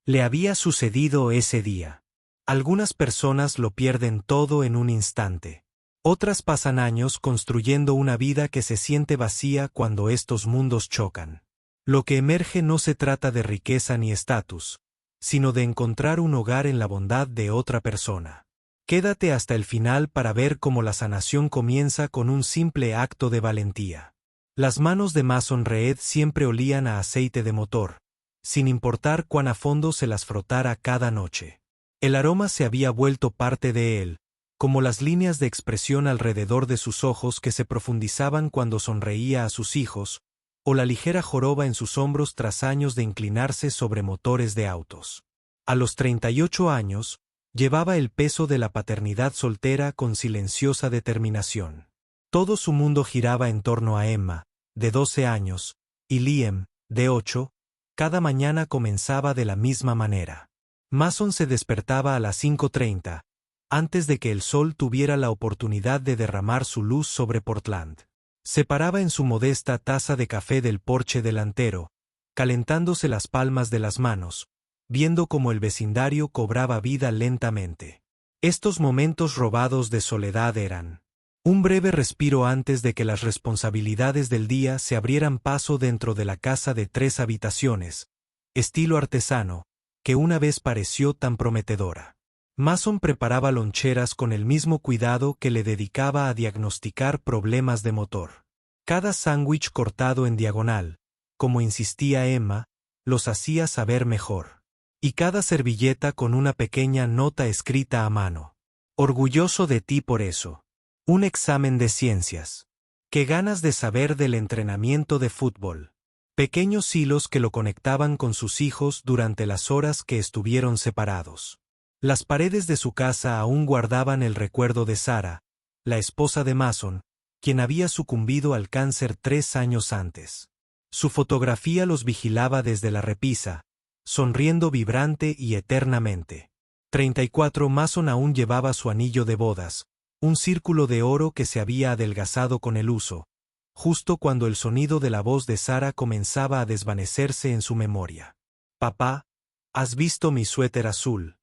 Le había sucedido ese día. Algunas personas lo pierden todo en un instante. Otras pasan años construyendo una vida que se siente vacía cuando estos mundos chocan. Lo que emerge no se trata de riqueza ni estatus, sino de encontrar un hogar en la bondad de otra persona. Quédate hasta el final para ver cómo la sanación comienza con un simple acto de valentía. Las manos de Mason Reed siempre olían a aceite de motor, sin importar cuán a fondo se las frotara cada noche. El aroma se había vuelto parte de él, como las líneas de expresión alrededor de sus ojos que se profundizaban cuando sonreía a sus hijos, o la ligera joroba en sus hombros tras años de inclinarse sobre motores de autos. A los 38 años, llevaba el peso de la paternidad soltera con silenciosa determinación. Todo su mundo giraba en torno a Emma, de 12 años, y Liam, de 8, cada mañana comenzaba de la misma manera. Mason se despertaba a las 5:30, antes de que el sol tuviera la oportunidad de derramar su luz sobre Portland. Se paraba en su modesta taza de café del porche delantero, calentándose las palmas de las manos, viendo cómo el vecindario cobraba vida lentamente. Estos momentos robados de soledad eran un breve respiro antes de que las responsabilidades del día se abrieran paso dentro de la casa de 3 habitaciones, estilo artesano, que una vez pareció tan prometedora. Mason preparaba loncheras con el mismo cuidado que le dedicaba a diagnosticar problemas de motor. Cada sándwich cortado en diagonal, como insistía Emma, los hacía saber mejor. Y cada servilleta con una pequeña nota escrita a mano. Orgulloso de ti por eso. Un examen de ciencias. Qué ganas de saber del entrenamiento de fútbol. Pequeños hilos que lo conectaban con sus hijos durante las horas que estuvieron separados. Las paredes de su casa aún guardaban el recuerdo de Sarah, la esposa de Mason, quien había sucumbido al cáncer 3 años antes. Su fotografía los vigilaba desde la repisa, sonriendo vibrante y eternamente. 34 Mason aún llevaba su anillo de bodas, un círculo de oro que se había adelgazado con el uso, justo cuando el sonido de la voz de Sarah comenzaba a desvanecerse en su memoria. «Papá, ¿has visto mi suéter azul?».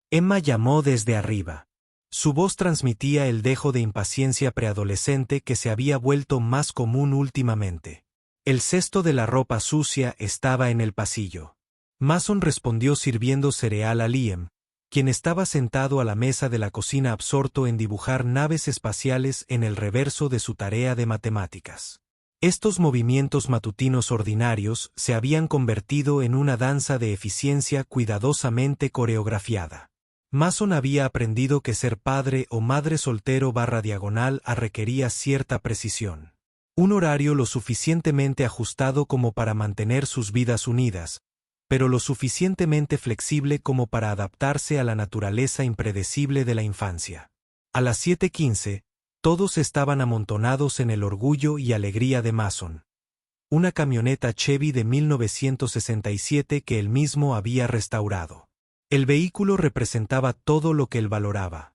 Emma llamó desde arriba. Su voz transmitía el dejo de impaciencia preadolescente que se había vuelto más común últimamente. El cesto de la ropa sucia estaba en el pasillo. Mason respondió sirviendo cereal a Liam, quien estaba sentado a la mesa de la cocina absorto en dibujar naves espaciales en el reverso de su tarea de matemáticas. Estos movimientos matutinos ordinarios se habían convertido en una danza de eficiencia cuidadosamente coreografiada. Mason había aprendido que ser padre o madre soltero /diagonal requería cierta precisión. Un horario lo suficientemente ajustado como para mantener sus vidas unidas, pero lo suficientemente flexible como para adaptarse a la naturaleza impredecible de la infancia. A las 7:15, todos estaban amontonados en el orgullo y alegría de Mason. Una camioneta Chevy de 1967 que él mismo había restaurado. El vehículo representaba todo lo que él valoraba: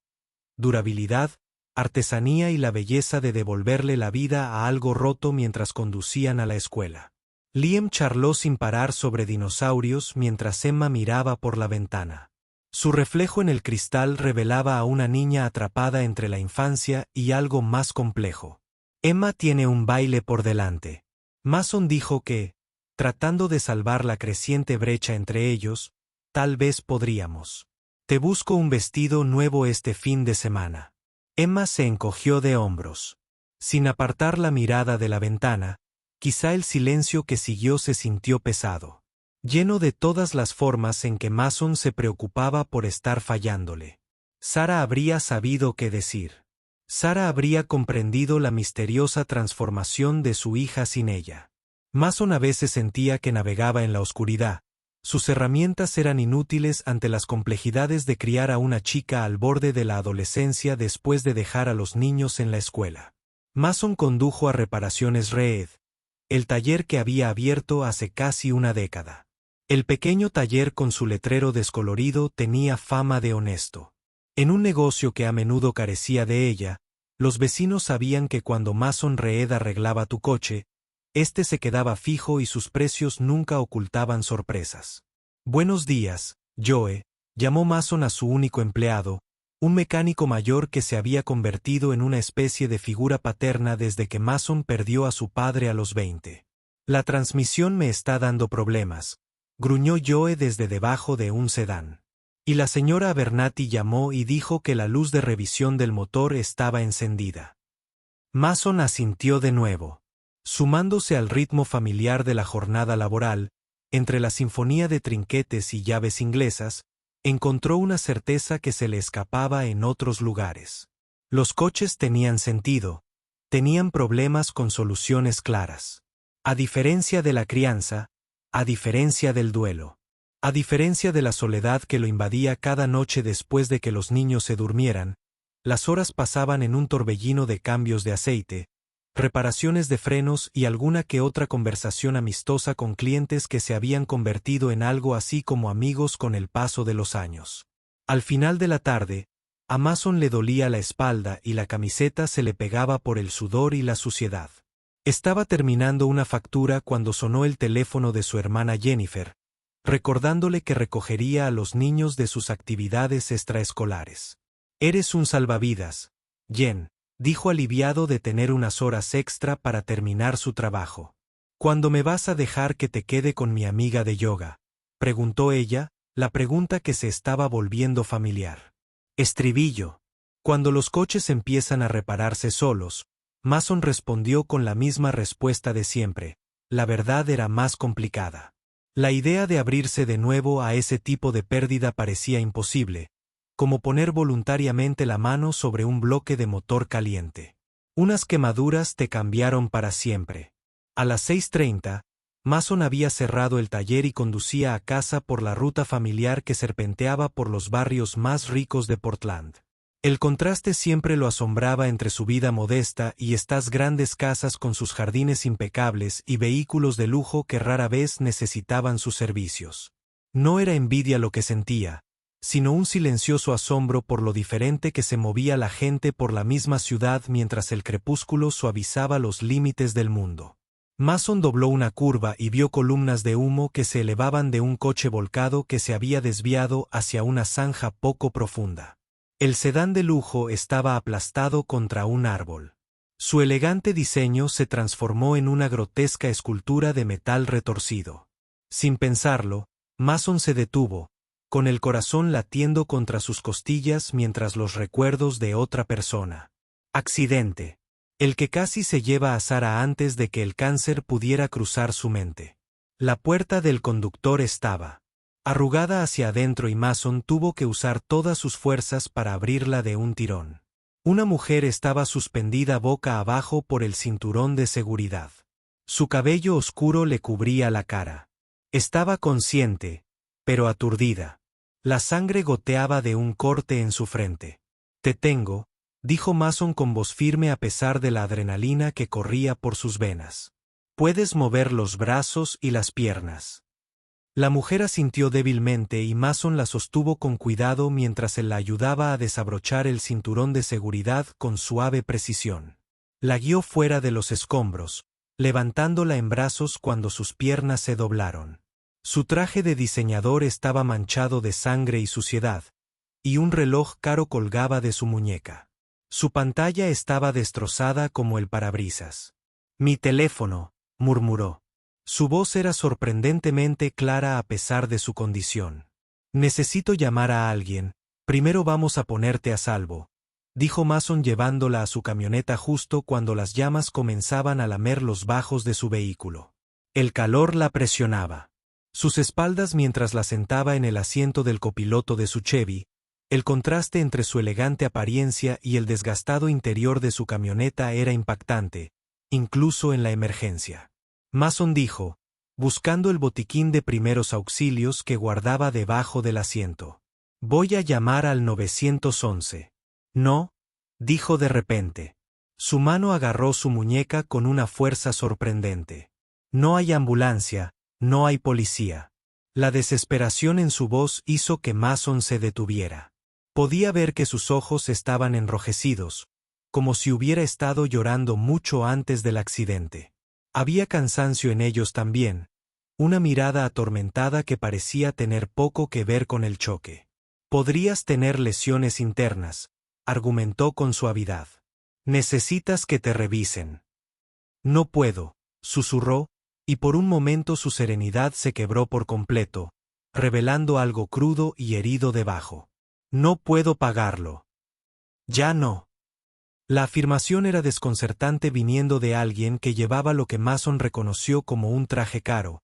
durabilidad, artesanía y la belleza de devolverle la vida a algo roto mientras conducían a la escuela. Liam charló sin parar sobre dinosaurios mientras Emma miraba por la ventana. Su reflejo en el cristal revelaba a una niña atrapada entre la infancia y algo más complejo. Emma tiene un baile por delante. Mason dijo que, tratando de salvar la creciente brecha entre ellos, tal vez podríamos. Te busco un vestido nuevo este fin de semana. Emma se encogió de hombros. Sin apartar la mirada de la ventana, quizá el silencio que siguió se sintió pesado, lleno de todas las formas en que Mason se preocupaba por estar fallándole. Sarah habría sabido qué decir. Sarah habría comprendido la misteriosa transformación de su hija sin ella. Mason a veces sentía que navegaba en la oscuridad. Sus herramientas eran inútiles ante las complejidades de criar a una chica al borde de la adolescencia después de dejar a los niños en la escuela. Mason condujo a Reparaciones Reed, el taller que había abierto hace casi una década. El pequeño taller con su letrero descolorido tenía fama de honesto. En un negocio que a menudo carecía de ella, los vecinos sabían que cuando Mason Reed arreglaba tu coche, este se quedaba fijo y sus precios nunca ocultaban sorpresas. Buenos días, Joe, llamó Mason a su único empleado, un mecánico mayor que se había convertido en una especie de figura paterna desde que Mason perdió a su padre a los 20. La transmisión me está dando problemas, gruñó Joe desde debajo de un sedán. Y la señora Abernathy llamó y dijo que la luz de revisión del motor estaba encendida. Mason asintió de nuevo. Sumándose al ritmo familiar de la jornada laboral, entre la sinfonía de trinquetes y llaves inglesas, encontró una certeza que se le escapaba en otros lugares. Los coches tenían sentido, tenían problemas con soluciones claras. A diferencia de la crianza, a diferencia del duelo, a diferencia de la soledad que lo invadía cada noche después de que los niños se durmieran, las horas pasaban en un torbellino de cambios de aceite, reparaciones de frenos y alguna que otra conversación amistosa con clientes que se habían convertido en algo así como amigos con el paso de los años. Al final de la tarde, a Mason le dolía la espalda y la camiseta se le pegaba por el sudor y la suciedad. Estaba terminando una factura cuando sonó el teléfono de su hermana Jennifer, recordándole que recogería a los niños de sus actividades extraescolares. «Eres un salvavidas, Jen», dijo aliviado de tener unas horas extra para terminar su trabajo. «¿Cuándo me vas a dejar que te quede con mi amiga de yoga?», preguntó ella, la pregunta que se estaba volviendo familiar. Estribillo. Cuando los coches empiezan a repararse solos, Mason respondió con la misma respuesta de siempre. La verdad era más complicada. La idea de abrirse de nuevo a ese tipo de pérdida parecía imposible, como poner voluntariamente la mano sobre un bloque de motor caliente. Unas quemaduras te cambiaron para siempre. A las 6:30, Mason había cerrado el taller y conducía a casa por la ruta familiar que serpenteaba por los barrios más ricos de Portland. El contraste siempre lo asombraba entre su vida modesta y estas grandes casas con sus jardines impecables y vehículos de lujo que rara vez necesitaban sus servicios. No era envidia lo que sentía, sino un silencioso asombro por lo diferente que se movía la gente por la misma ciudad mientras el crepúsculo suavizaba los límites del mundo. Mason dobló una curva y vio columnas de humo que se elevaban de un coche volcado que se había desviado hacia una zanja poco profunda. El sedán de lujo estaba aplastado contra un árbol. Su elegante diseño se transformó en una grotesca escultura de metal retorcido. Sin pensarlo, Mason se detuvo, con el corazón latiendo contra sus costillas mientras los recuerdos de otra persona. Accidente. El que casi se lleva a Sara antes de que el cáncer pudiera cruzar su mente. La puerta del conductor estaba arrugada hacia adentro y Mason tuvo que usar todas sus fuerzas para abrirla de un tirón. Una mujer estaba suspendida boca abajo por el cinturón de seguridad. Su cabello oscuro le cubría la cara. Estaba consciente, pero aturdida. La sangre goteaba de un corte en su frente. «Te tengo», dijo Mason con voz firme a pesar de la adrenalina que corría por sus venas. «Puedes mover los brazos y las piernas». La mujer asintió débilmente y Mason la sostuvo con cuidado mientras él la ayudaba a desabrochar el cinturón de seguridad con suave precisión. La guió fuera de los escombros, levantándola en brazos cuando sus piernas se doblaron. Su traje de diseñador estaba manchado de sangre y suciedad, y un reloj caro colgaba de su muñeca. Su pantalla estaba destrozada como el parabrisas. «Mi teléfono», murmuró. Su voz era sorprendentemente clara a pesar de su condición. «Necesito llamar a alguien, primero vamos a ponerte a salvo», dijo Mason llevándola a su camioneta justo cuando las llamas comenzaban a lamer los bajos de su vehículo. El calor la presionaba. Sus espaldas mientras la sentaba en el asiento del copiloto de su Chevy, el contraste entre su elegante apariencia y el desgastado interior de su camioneta era impactante, incluso en la emergencia. Mason dijo, buscando el botiquín de primeros auxilios que guardaba debajo del asiento. «Voy a llamar al 911. «No», dijo de repente. Su mano agarró su muñeca con una fuerza sorprendente. «No hay ambulancia, no hay policía». La desesperación en su voz hizo que Mason se detuviera. Podía ver que sus ojos estaban enrojecidos, como si hubiera estado llorando mucho antes del accidente. Había cansancio en ellos también, una mirada atormentada que parecía tener poco que ver con el choque. Podrías tener lesiones internas, argumentó con suavidad. Necesitas que te revisen. No puedo, susurró, y por un momento su serenidad se quebró por completo, revelando algo crudo y herido debajo. No puedo pagarlo. Ya no. La afirmación era desconcertante viniendo de alguien que llevaba lo que Mason reconoció como un traje caro,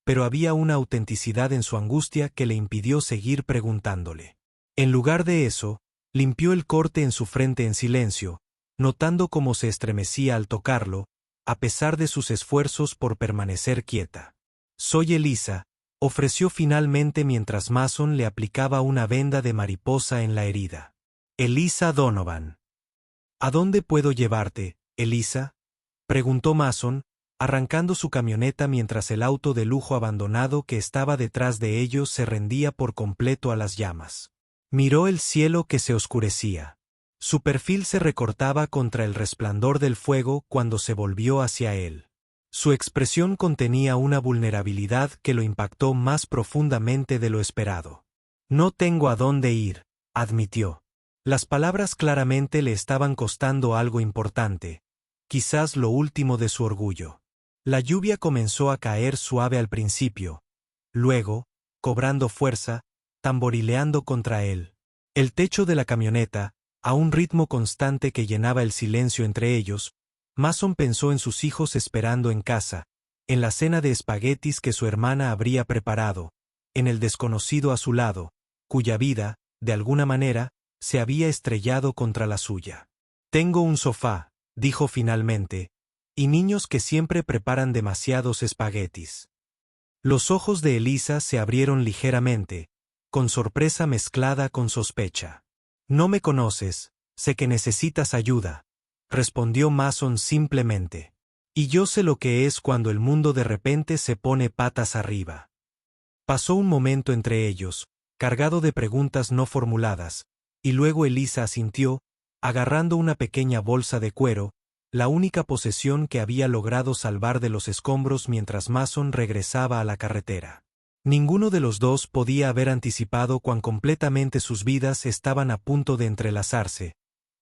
pero había una autenticidad en su angustia que le impidió seguir preguntándole. En lugar de eso, limpió el corte en su frente en silencio, notando cómo se estremecía al tocarlo, a pesar de sus esfuerzos por permanecer quieta. Soy Elisa, ofreció finalmente mientras Mason le aplicaba una venda de mariposa en la herida. Elisa Donovan. ¿A dónde puedo llevarte, Elisa?, preguntó Mason, arrancando su camioneta mientras el auto de lujo abandonado que estaba detrás de ellos se rendía por completo a las llamas. Miró el cielo que se oscurecía. Su perfil se recortaba contra el resplandor del fuego cuando se volvió hacia él. Su expresión contenía una vulnerabilidad que lo impactó más profundamente de lo esperado. No tengo a dónde ir, admitió. Las palabras claramente le estaban costando algo importante, quizás lo último de su orgullo. La lluvia comenzó a caer suave al principio, luego, cobrando fuerza, tamborileando contra él. El techo de la camioneta, a un ritmo constante que llenaba el silencio entre ellos, Mason pensó en sus hijos esperando en casa, en la cena de espaguetis que su hermana habría preparado, en el desconocido a su lado, cuya vida, de alguna manera, se había estrellado contra la suya. Tengo un sofá, dijo finalmente, y niños que siempre preparan demasiados espaguetis. Los ojos de Elisa se abrieron ligeramente, con sorpresa mezclada con sospecha. No me conoces, sé que necesitas ayuda, respondió Mason simplemente. Y yo sé lo que es cuando el mundo de repente se pone patas arriba. Pasó un momento entre ellos, cargado de preguntas no formuladas, y luego Elisa asintió, agarrando una pequeña bolsa de cuero, la única posesión que había logrado salvar de los escombros mientras Mason regresaba a la carretera. Ninguno de los dos podía haber anticipado cuán completamente sus vidas estaban a punto de entrelazarse,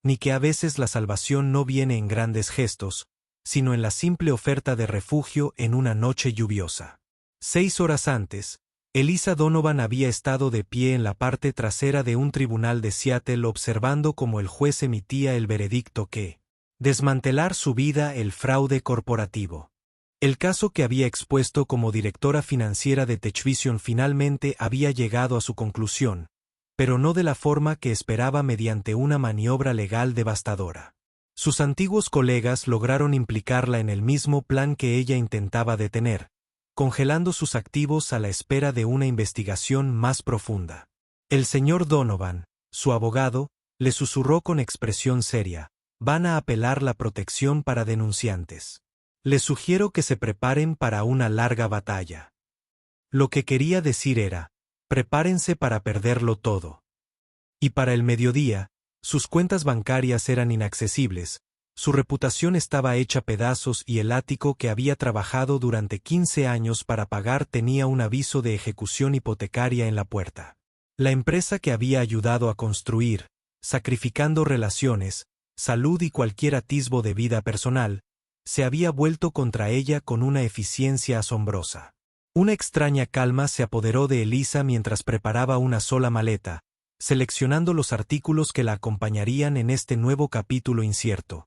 ni que a veces la salvación no viene en grandes gestos, sino en la simple oferta de refugio en una noche lluviosa. 6 horas antes, Elisa Donovan había estado de pie en la parte trasera de un tribunal de Seattle observando cómo el juez emitía el veredicto que desmantelar su vida el fraude corporativo. El caso que había expuesto como directora financiera de TechVision finalmente había llegado a su conclusión, pero no de la forma que esperaba mediante una maniobra legal devastadora. Sus antiguos colegas lograron implicarla en el mismo plan que ella intentaba detener, congelando sus activos a la espera de una investigación más profunda. El señor Donovan, su abogado, le susurró con expresión seria: van a apelar la protección para denunciantes. Les sugiero que se preparen para una larga batalla. Lo que quería decir era: prepárense para perderlo todo. Y para el mediodía, sus cuentas bancarias eran inaccesibles, su reputación estaba hecha pedazos y el ático que había trabajado durante 15 años para pagar tenía un aviso de ejecución hipotecaria en la puerta. La empresa que había ayudado a construir, sacrificando relaciones, salud y cualquier atisbo de vida personal, se había vuelto contra ella con una eficiencia asombrosa. Una extraña calma se apoderó de Elisa mientras preparaba una sola maleta, seleccionando los artículos que la acompañarían en este nuevo capítulo incierto.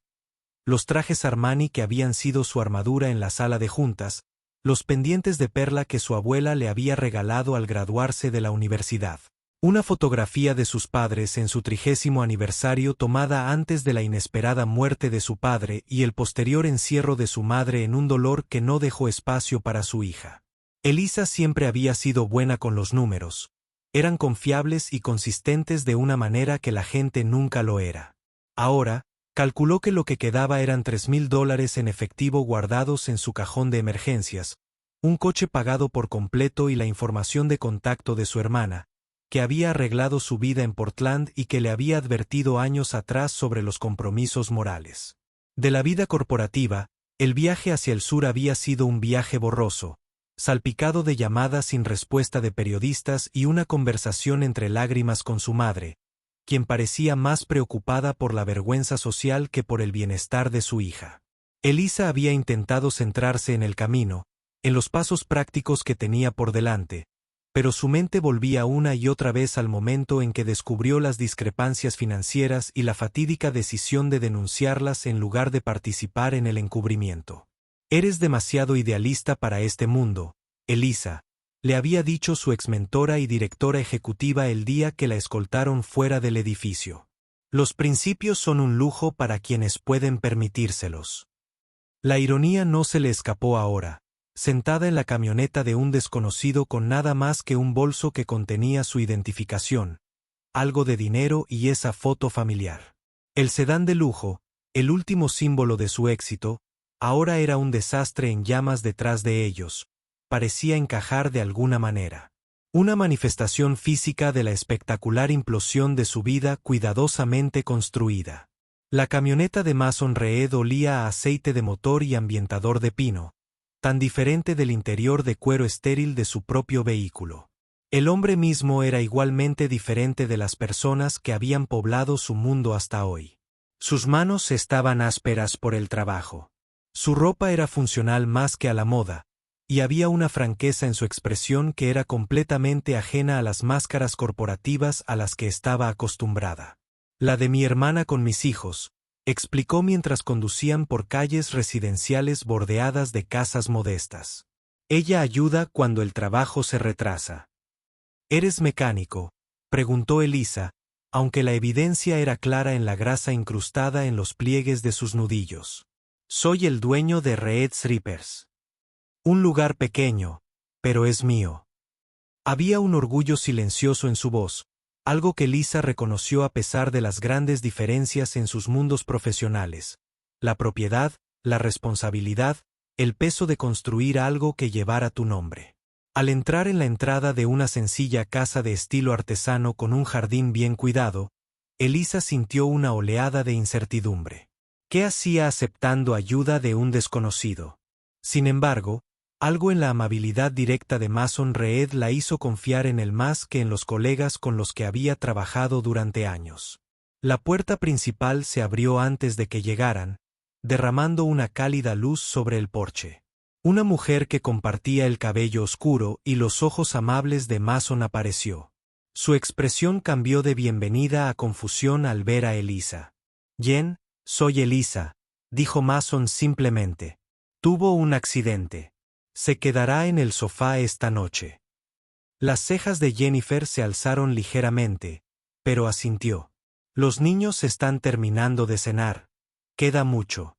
Los trajes Armani que habían sido su armadura en la sala de juntas, los pendientes de perla que su abuela le había regalado al graduarse de la universidad. Una fotografía de sus padres en su 30º aniversario tomada antes de la inesperada muerte de su padre y el posterior encierro de su madre en un dolor que no dejó espacio para su hija. Elisa siempre había sido buena con los números. Eran confiables y consistentes de una manera que la gente nunca lo era. Ahora, calculó que lo que quedaba eran $3,000 en efectivo guardados en su cajón de emergencias, un coche pagado por completo y la información de contacto de su hermana, que había arreglado su vida en Portland y que le había advertido años atrás sobre los compromisos morales. De la vida corporativa, el viaje hacia el sur había sido un viaje borroso, salpicado de llamadas sin respuesta de periodistas y una conversación entre lágrimas con su madre, quien parecía más preocupada por la vergüenza social que por el bienestar de su hija. Elisa había intentado centrarse en el camino, en los pasos prácticos que tenía por delante, pero su mente volvía una y otra vez al momento en que descubrió las discrepancias financieras y la fatídica decisión de denunciarlas en lugar de participar en el encubrimiento. «Eres demasiado idealista para este mundo, Elisa», le había dicho su exmentora y directora ejecutiva el día que la escoltaron fuera del edificio. «Los principios son un lujo para quienes pueden permitírselos». La ironía no se le escapó ahora, sentada en la camioneta de un desconocido con nada más que un bolso que contenía su identificación, algo de dinero y esa foto familiar. El sedán de lujo, el último símbolo de su éxito, ahora era un desastre en llamas detrás de ellos. Parecía encajar de alguna manera. Una manifestación física de la espectacular implosión de su vida cuidadosamente construida. La camioneta de Mason Reed olía a aceite de motor y ambientador de pino, tan diferente del interior de cuero estéril de su propio vehículo. El hombre mismo era igualmente diferente de las personas que habían poblado su mundo hasta hoy. Sus manos estaban ásperas por el trabajo. Su ropa era funcional más que a la moda, y había una franqueza en su expresión que era completamente ajena a las máscaras corporativas a las que estaba acostumbrada. «La de mi hermana con mis hijos», explicó mientras conducían por calles residenciales bordeadas de casas modestas. «Ella ayuda cuando el trabajo se retrasa». «¿Eres mecánico?», preguntó Elisa, aunque la evidencia era clara en la grasa incrustada en los pliegues de sus nudillos. «Soy el dueño de Reed's Rippers. Un lugar pequeño, pero es mío». Había un orgullo silencioso en su voz, algo que Elisa reconoció a pesar de las grandes diferencias en sus mundos profesionales: la propiedad, la responsabilidad, el peso de construir algo que llevara tu nombre. Al entrar en la entrada de una sencilla casa de estilo artesano con un jardín bien cuidado, Elisa sintió una oleada de incertidumbre. ¿Qué hacía aceptando ayuda de un desconocido? Sin embargo, algo en la amabilidad directa de Mason Reed la hizo confiar en él más que en los colegas con los que había trabajado durante años. La puerta principal se abrió antes de que llegaran, derramando una cálida luz sobre el porche. Una mujer que compartía el cabello oscuro y los ojos amables de Mason apareció. Su expresión cambió de bienvenida a confusión al ver a Elisa. «Jen, soy Elisa», dijo Mason simplemente. «Tuvo un accidente. Se quedará en el sofá esta noche». Las cejas de Jennifer se alzaron ligeramente, pero asintió. «Los niños están terminando de cenar. Queda mucho».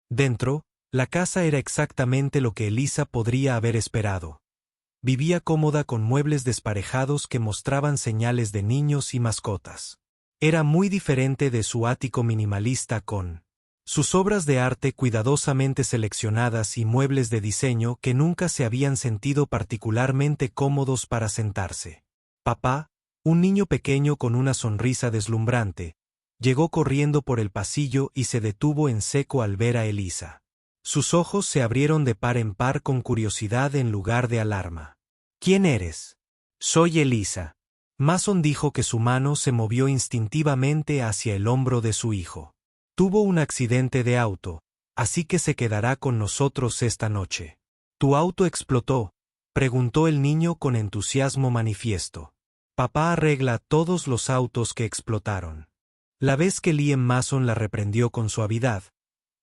Dentro, la casa era exactamente lo que Elisa podría haber esperado. Vivía cómoda con muebles desparejados que mostraban señales de niños y mascotas. Era muy diferente de su ático minimalista con sus obras de arte cuidadosamente seleccionadas y muebles de diseño que nunca se habían sentido particularmente cómodos para sentarse. Papá, un niño pequeño con una sonrisa deslumbrante, llegó corriendo por el pasillo y se detuvo en seco al ver a Elisa. Sus ojos se abrieron de par en par con curiosidad en lugar de alarma. «¿Quién eres?» «Soy Elisa». Mason dijo que su mano se movió instintivamente hacia el hombro de su hijo. «Tuvo un accidente de auto, así que se quedará con nosotros esta noche». «¿Tu auto explotó?», preguntó el niño con entusiasmo manifiesto. «Papá arregla todos los autos que explotaron». La vez que Liam Mason la reprendió con suavidad,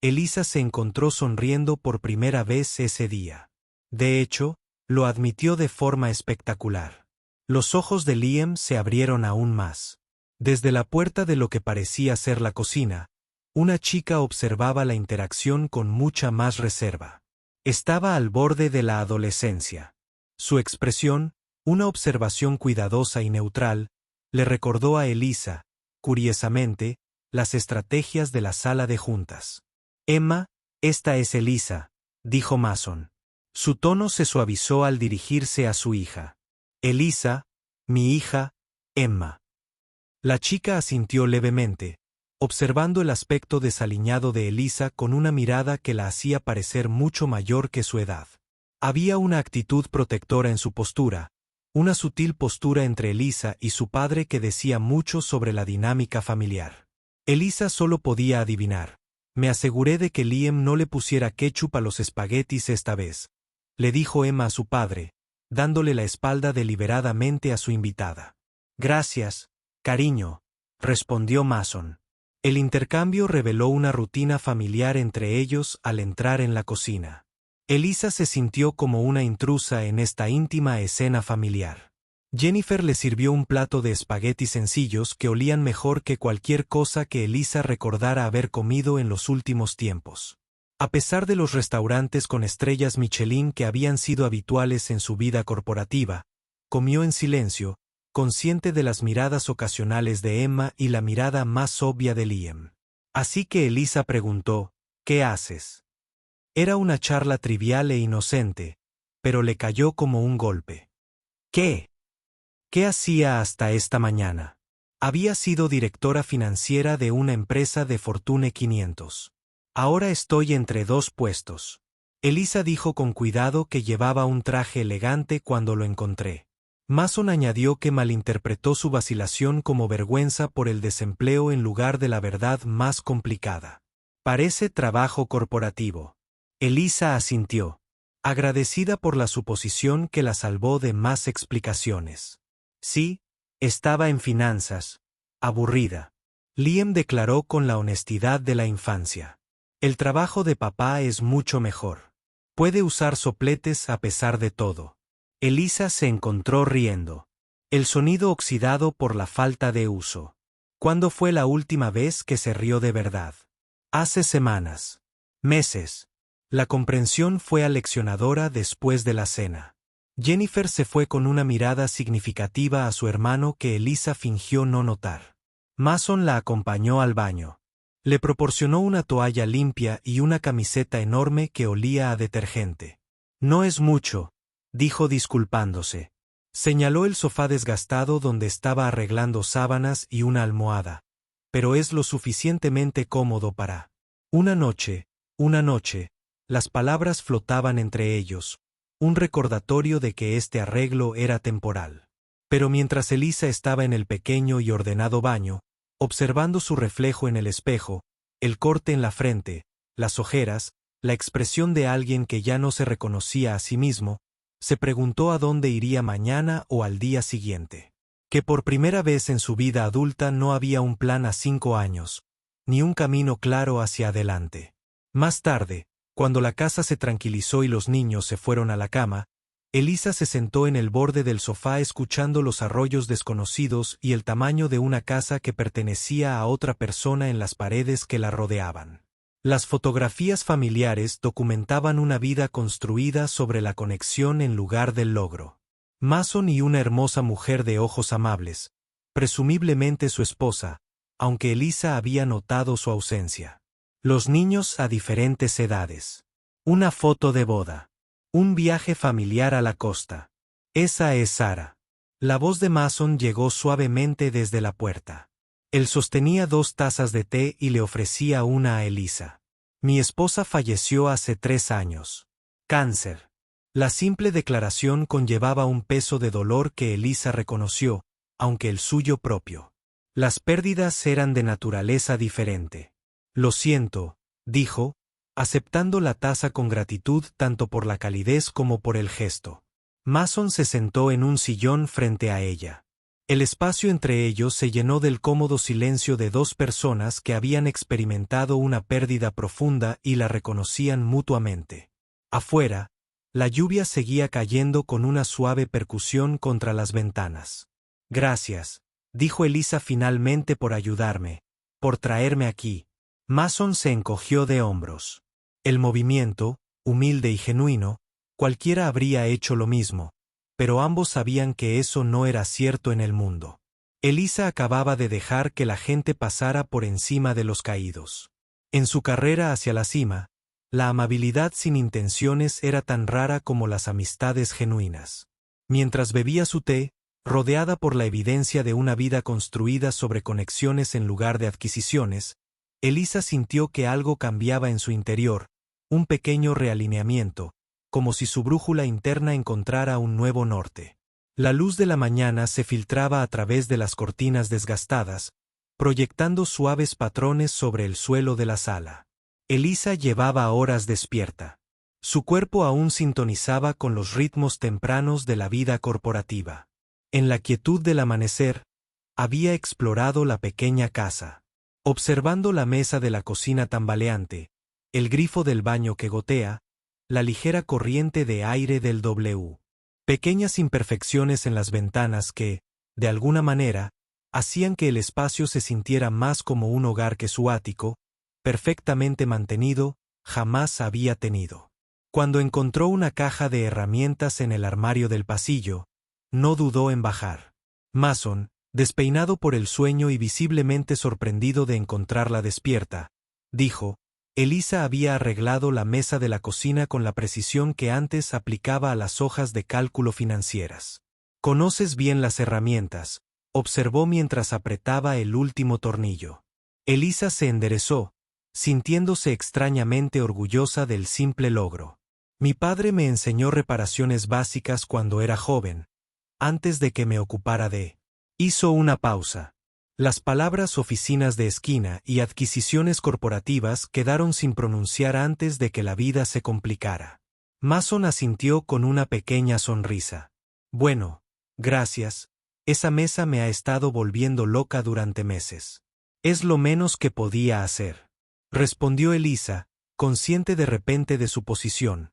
Elisa se encontró sonriendo por primera vez ese día. De hecho, lo admitió de forma espectacular. Los ojos de Liam se abrieron aún más. Desde la puerta de lo que parecía ser la cocina, una chica observaba la interacción con mucha más reserva. Estaba al borde de la adolescencia. Su expresión, una observación cuidadosa y neutral, le recordó a Elisa, curiosamente, las estrategias de la sala de juntas. «Emma, esta es Elisa», dijo Mason. Su tono se suavizó al dirigirse a su hija. «Elisa, mi hija, Emma». La chica asintió levemente, observando el aspecto desaliñado de Elisa con una mirada que la hacía parecer mucho mayor que su edad. Había una actitud protectora en su postura, una sutil postura entre Elisa y su padre que decía mucho sobre la dinámica familiar. Elisa solo podía adivinar. Me aseguré de que Liam no le pusiera ketchup a los espaguetis esta vez, le dijo Emma a su padre, dándole la espalda deliberadamente a su invitada. Gracias, cariño, respondió Mason. El intercambio reveló una rutina familiar entre ellos al entrar en la cocina. Elisa se sintió como una intrusa en esta íntima escena familiar. Jennifer le sirvió un plato de espaguetis sencillos que olían mejor que cualquier cosa que Elisa recordara haber comido en los últimos tiempos. A pesar de los restaurantes con estrellas Michelin que habían sido habituales en su vida corporativa, comió en silencio, consciente de las miradas ocasionales de Emma y la mirada más obvia de Liam. Así que Elisa preguntó, ¿qué haces? Era una charla trivial e inocente, pero le cayó como un golpe. ¿Qué? ¿Qué hacía hasta esta mañana? Había sido directora financiera de una empresa de Fortune 500. Ahora estoy entre dos puestos. Elisa dijo con cuidado que llevaba un traje elegante cuando lo encontré. Mason añadió que malinterpretó su vacilación como vergüenza por el desempleo en lugar de la verdad más complicada. Parece trabajo corporativo. Elisa asintió, agradecida por la suposición que la salvó de más explicaciones. Sí, estaba en finanzas. Aburrida. Liam declaró con la honestidad de la infancia. El trabajo de papá es mucho mejor. Puede usar sopletes a pesar de todo. Elisa se encontró riendo. El sonido oxidado por la falta de uso. ¿Cuándo fue la última vez que se rió de verdad? Hace semanas. Meses. La comprensión fue aleccionadora después de la cena. Jennifer se fue con una mirada significativa a su hermano que Elisa fingió no notar. Mason la acompañó al baño. Le proporcionó una toalla limpia y una camiseta enorme que olía a detergente. No es mucho, dijo disculpándose. Señaló el sofá desgastado donde estaba arreglando sábanas y una almohada, pero es lo suficientemente cómodo para... Una noche, las palabras flotaban entre ellos, un recordatorio de que este arreglo era temporal. Pero mientras Elisa estaba en el pequeño y ordenado baño, observando su reflejo en el espejo, el corte en la frente, las ojeras, la expresión de alguien que ya no se reconocía a sí mismo, se preguntó a dónde iría mañana o al día siguiente. Que por primera vez en su vida adulta no había un plan a 5 años, ni un camino claro hacia adelante. Más tarde, cuando la casa se tranquilizó y los niños se fueron a la cama, Elisa se sentó en el borde del sofá escuchando los arroyos desconocidos y el tamaño de una casa que pertenecía a otra persona en las paredes que la rodeaban. Las fotografías familiares documentaban una vida construida sobre la conexión en lugar del logro. Mason y una hermosa mujer de ojos amables, presumiblemente su esposa, aunque Elisa había notado su ausencia. Los niños a diferentes edades. Una foto de boda. Un viaje familiar a la costa. Esa es Sara. La voz de Mason llegó suavemente desde la puerta. Él sostenía 2 tazas de té y le ofrecía una a Elisa. Mi esposa falleció hace 3 años. Cáncer. La simple declaración conllevaba un peso de dolor que Elisa reconoció, aunque el suyo propio. Las pérdidas eran de naturaleza diferente. Lo siento, dijo, aceptando la taza con gratitud tanto por la calidez como por el gesto. Mason se sentó en un sillón frente a ella. El espacio entre ellos se llenó del cómodo silencio de 2 personas que habían experimentado una pérdida profunda y la reconocían mutuamente. Afuera, la lluvia seguía cayendo con una suave percusión contra las ventanas. Gracias, dijo Elisa finalmente por ayudarme, por traerme aquí. Mason se encogió de hombros. El movimiento, humilde y genuino, cualquiera habría hecho lo mismo, pero ambos sabían que eso no era cierto en el mundo. Elisa acababa de dejar que la gente pasara por encima de los caídos. En su carrera hacia la cima, la amabilidad sin intenciones era tan rara como las amistades genuinas. Mientras bebía su té, rodeada por la evidencia de una vida construida sobre conexiones en lugar de adquisiciones, Elisa sintió que algo cambiaba en su interior, un pequeño realineamiento, como si su brújula interna encontrara un nuevo norte. La luz de la mañana se filtraba a través de las cortinas desgastadas, proyectando suaves patrones sobre el suelo de la sala. Elisa llevaba horas despierta. Su cuerpo aún sintonizaba con los ritmos tempranos de la vida corporativa. En la quietud del amanecer, había explorado la pequeña casa. Observando la mesa de la cocina tambaleante, el grifo del baño que gotea, la ligera corriente de aire del W. Pequeñas imperfecciones en las ventanas que, de alguna manera, hacían que el espacio se sintiera más como un hogar que su ático, perfectamente mantenido, jamás había tenido. Cuando encontró una caja de herramientas en el armario del pasillo, no dudó en bajar. Mason, despeinado por el sueño y visiblemente sorprendido de encontrarla despierta, dijo: Elisa había arreglado la mesa de la cocina con la precisión que antes aplicaba a las hojas de cálculo financieras. «Conoces bien las herramientas», observó mientras apretaba el último tornillo. Elisa se enderezó, sintiéndose extrañamente orgullosa del simple logro. «Mi padre me enseñó reparaciones básicas cuando era joven, antes de que me ocupara de...» Hizo una pausa. Las palabras oficinas de esquina y adquisiciones corporativas quedaron sin pronunciar antes de que la vida se complicara. Mason asintió con una pequeña sonrisa. «Bueno, gracias. Esa mesa me ha estado volviendo loca durante meses. Es lo menos que podía hacer», respondió Elisa, consciente de repente de su posición.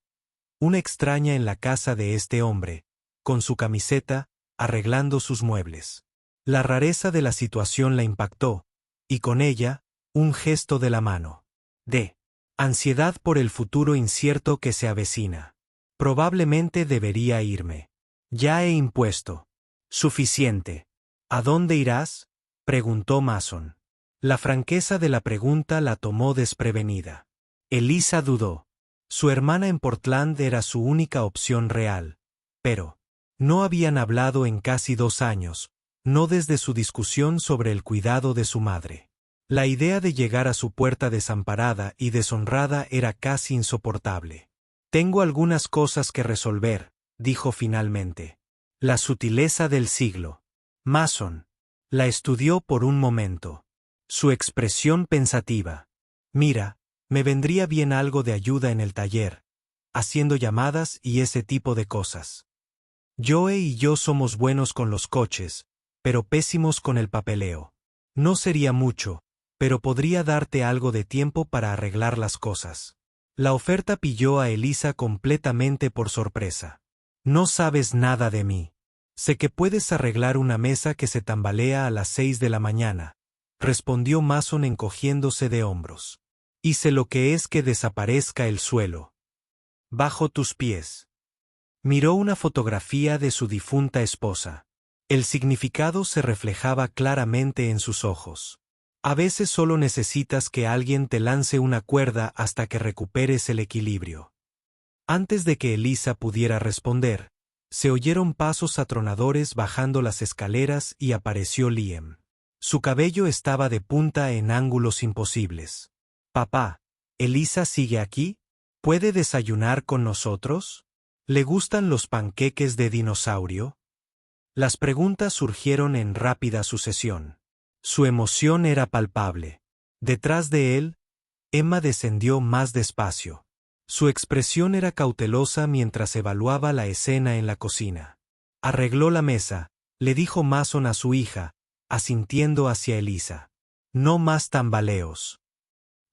Una extraña en la casa de este hombre, con su camiseta, arreglando sus muebles. La rareza de la situación la impactó, y con ella, un gesto de la mano. De ansiedad por el futuro incierto que se avecina. Probablemente debería irme. Ya he impuesto. Suficiente. ¿A dónde irás?, preguntó Mason. La franqueza de la pregunta la tomó desprevenida. Elisa dudó. Su hermana en Portland era su única opción real. Pero no habían hablado en casi 2 años. No desde su discusión sobre el cuidado de su madre. La idea de llegar a su puerta desamparada y deshonrada era casi insoportable. «Tengo algunas cosas que resolver», dijo finalmente. La sutileza del siglo. Mason la estudió por un momento. Su expresión pensativa. «Mira, me vendría bien algo de ayuda en el taller, haciendo llamadas y ese tipo de cosas. Joe y yo somos buenos con los coches, pero pésimos con el papeleo. No sería mucho, pero podría darte algo de tiempo para arreglar las cosas». La oferta pilló a Elisa completamente por sorpresa. «No sabes nada de mí. Sé que puedes arreglar una mesa que se tambalea a las 6 de la mañana», respondió Mason encogiéndose de hombros. «Y sé lo que es que desaparezca el suelo bajo tus pies». Miró una fotografía de su difunta esposa. El significado se reflejaba claramente en sus ojos. A veces solo necesitas que alguien te lance una cuerda hasta que recuperes el equilibrio. Antes de que Elisa pudiera responder, se oyeron pasos atronadores bajando las escaleras y apareció Liam. Su cabello estaba de punta en ángulos imposibles. «Papá, ¿Elisa sigue aquí? ¿Puede desayunar con nosotros? ¿Le gustan los panqueques de dinosaurio?». Las preguntas surgieron en rápida sucesión. Su emoción era palpable. Detrás de él, Emma descendió más despacio. Su expresión era cautelosa mientras evaluaba la escena en la cocina. «Arregló la mesa», le dijo Mason a su hija, asintiendo hacia Elisa. «No más tambaleos».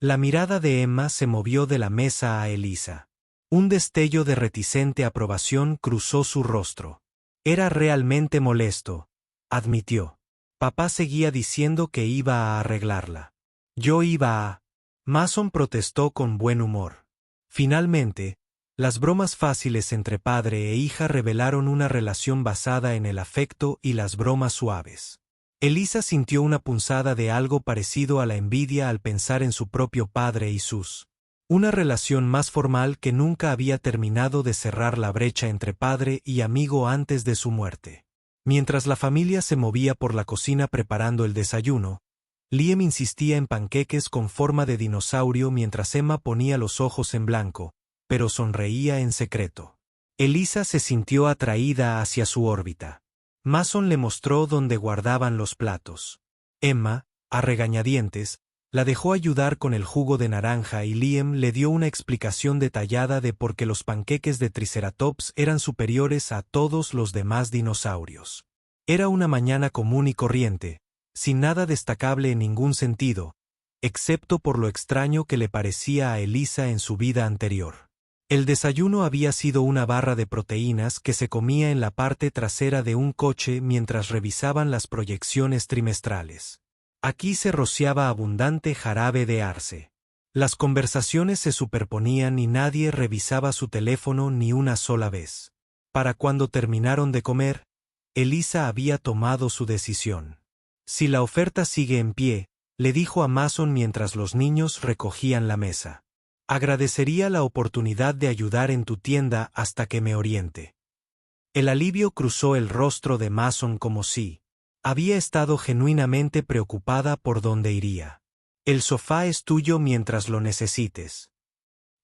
La mirada de Emma se movió de la mesa a Elisa. Un destello de reticente aprobación cruzó su rostro. Era realmente molesto, admitió. Papá seguía diciendo que iba a arreglarla. Yo iba a... Mason protestó con buen humor. Finalmente, las bromas fáciles entre padre e hija revelaron una relación basada en el afecto y las bromas suaves. Elisa sintió una punzada de algo parecido a la envidia al pensar en su propio padre y sus... Una relación más formal que nunca había terminado de cerrar la brecha entre padre y amigo antes de su muerte. Mientras la familia se movía por la cocina preparando el desayuno, Liam insistía en panqueques con forma de dinosaurio mientras Emma ponía los ojos en blanco, pero sonreía en secreto. Elisa se sintió atraída hacia su órbita. Mason le mostró dónde guardaban los platos. Emma, a regañadientes, la dejó ayudar con el jugo de naranja y Liam le dio una explicación detallada de por qué los panqueques de Triceratops eran superiores a todos los demás dinosaurios. Era una mañana común y corriente, sin nada destacable en ningún sentido, excepto por lo extraño que le parecía a Elisa en su vida anterior. El desayuno había sido una barra de proteínas que se comía en la parte trasera de un coche mientras revisaban las proyecciones trimestrales. Aquí se rociaba abundante jarabe de arce. Las conversaciones se superponían y nadie revisaba su teléfono ni una sola vez. Para cuando terminaron de comer, Elisa había tomado su decisión. Si la oferta sigue en pie, le dijo a Mason mientras los niños recogían la mesa. Agradecería la oportunidad de ayudar en tu tienda hasta que me oriente. El alivio cruzó el rostro de Mason como si había estado genuinamente preocupada por dónde iría. El sofá es tuyo mientras lo necesites.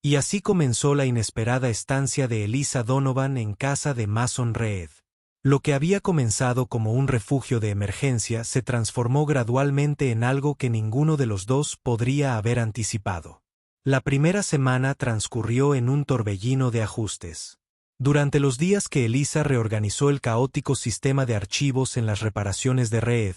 Y así comenzó la inesperada estancia de Elisa Donovan en casa de Mason Reed. Lo que había comenzado como un refugio de emergencia se transformó gradualmente en algo que ninguno de los dos podría haber anticipado. La primera semana transcurrió en un torbellino de ajustes. Durante los días que Elisa reorganizó el caótico sistema de archivos en las reparaciones de Reed,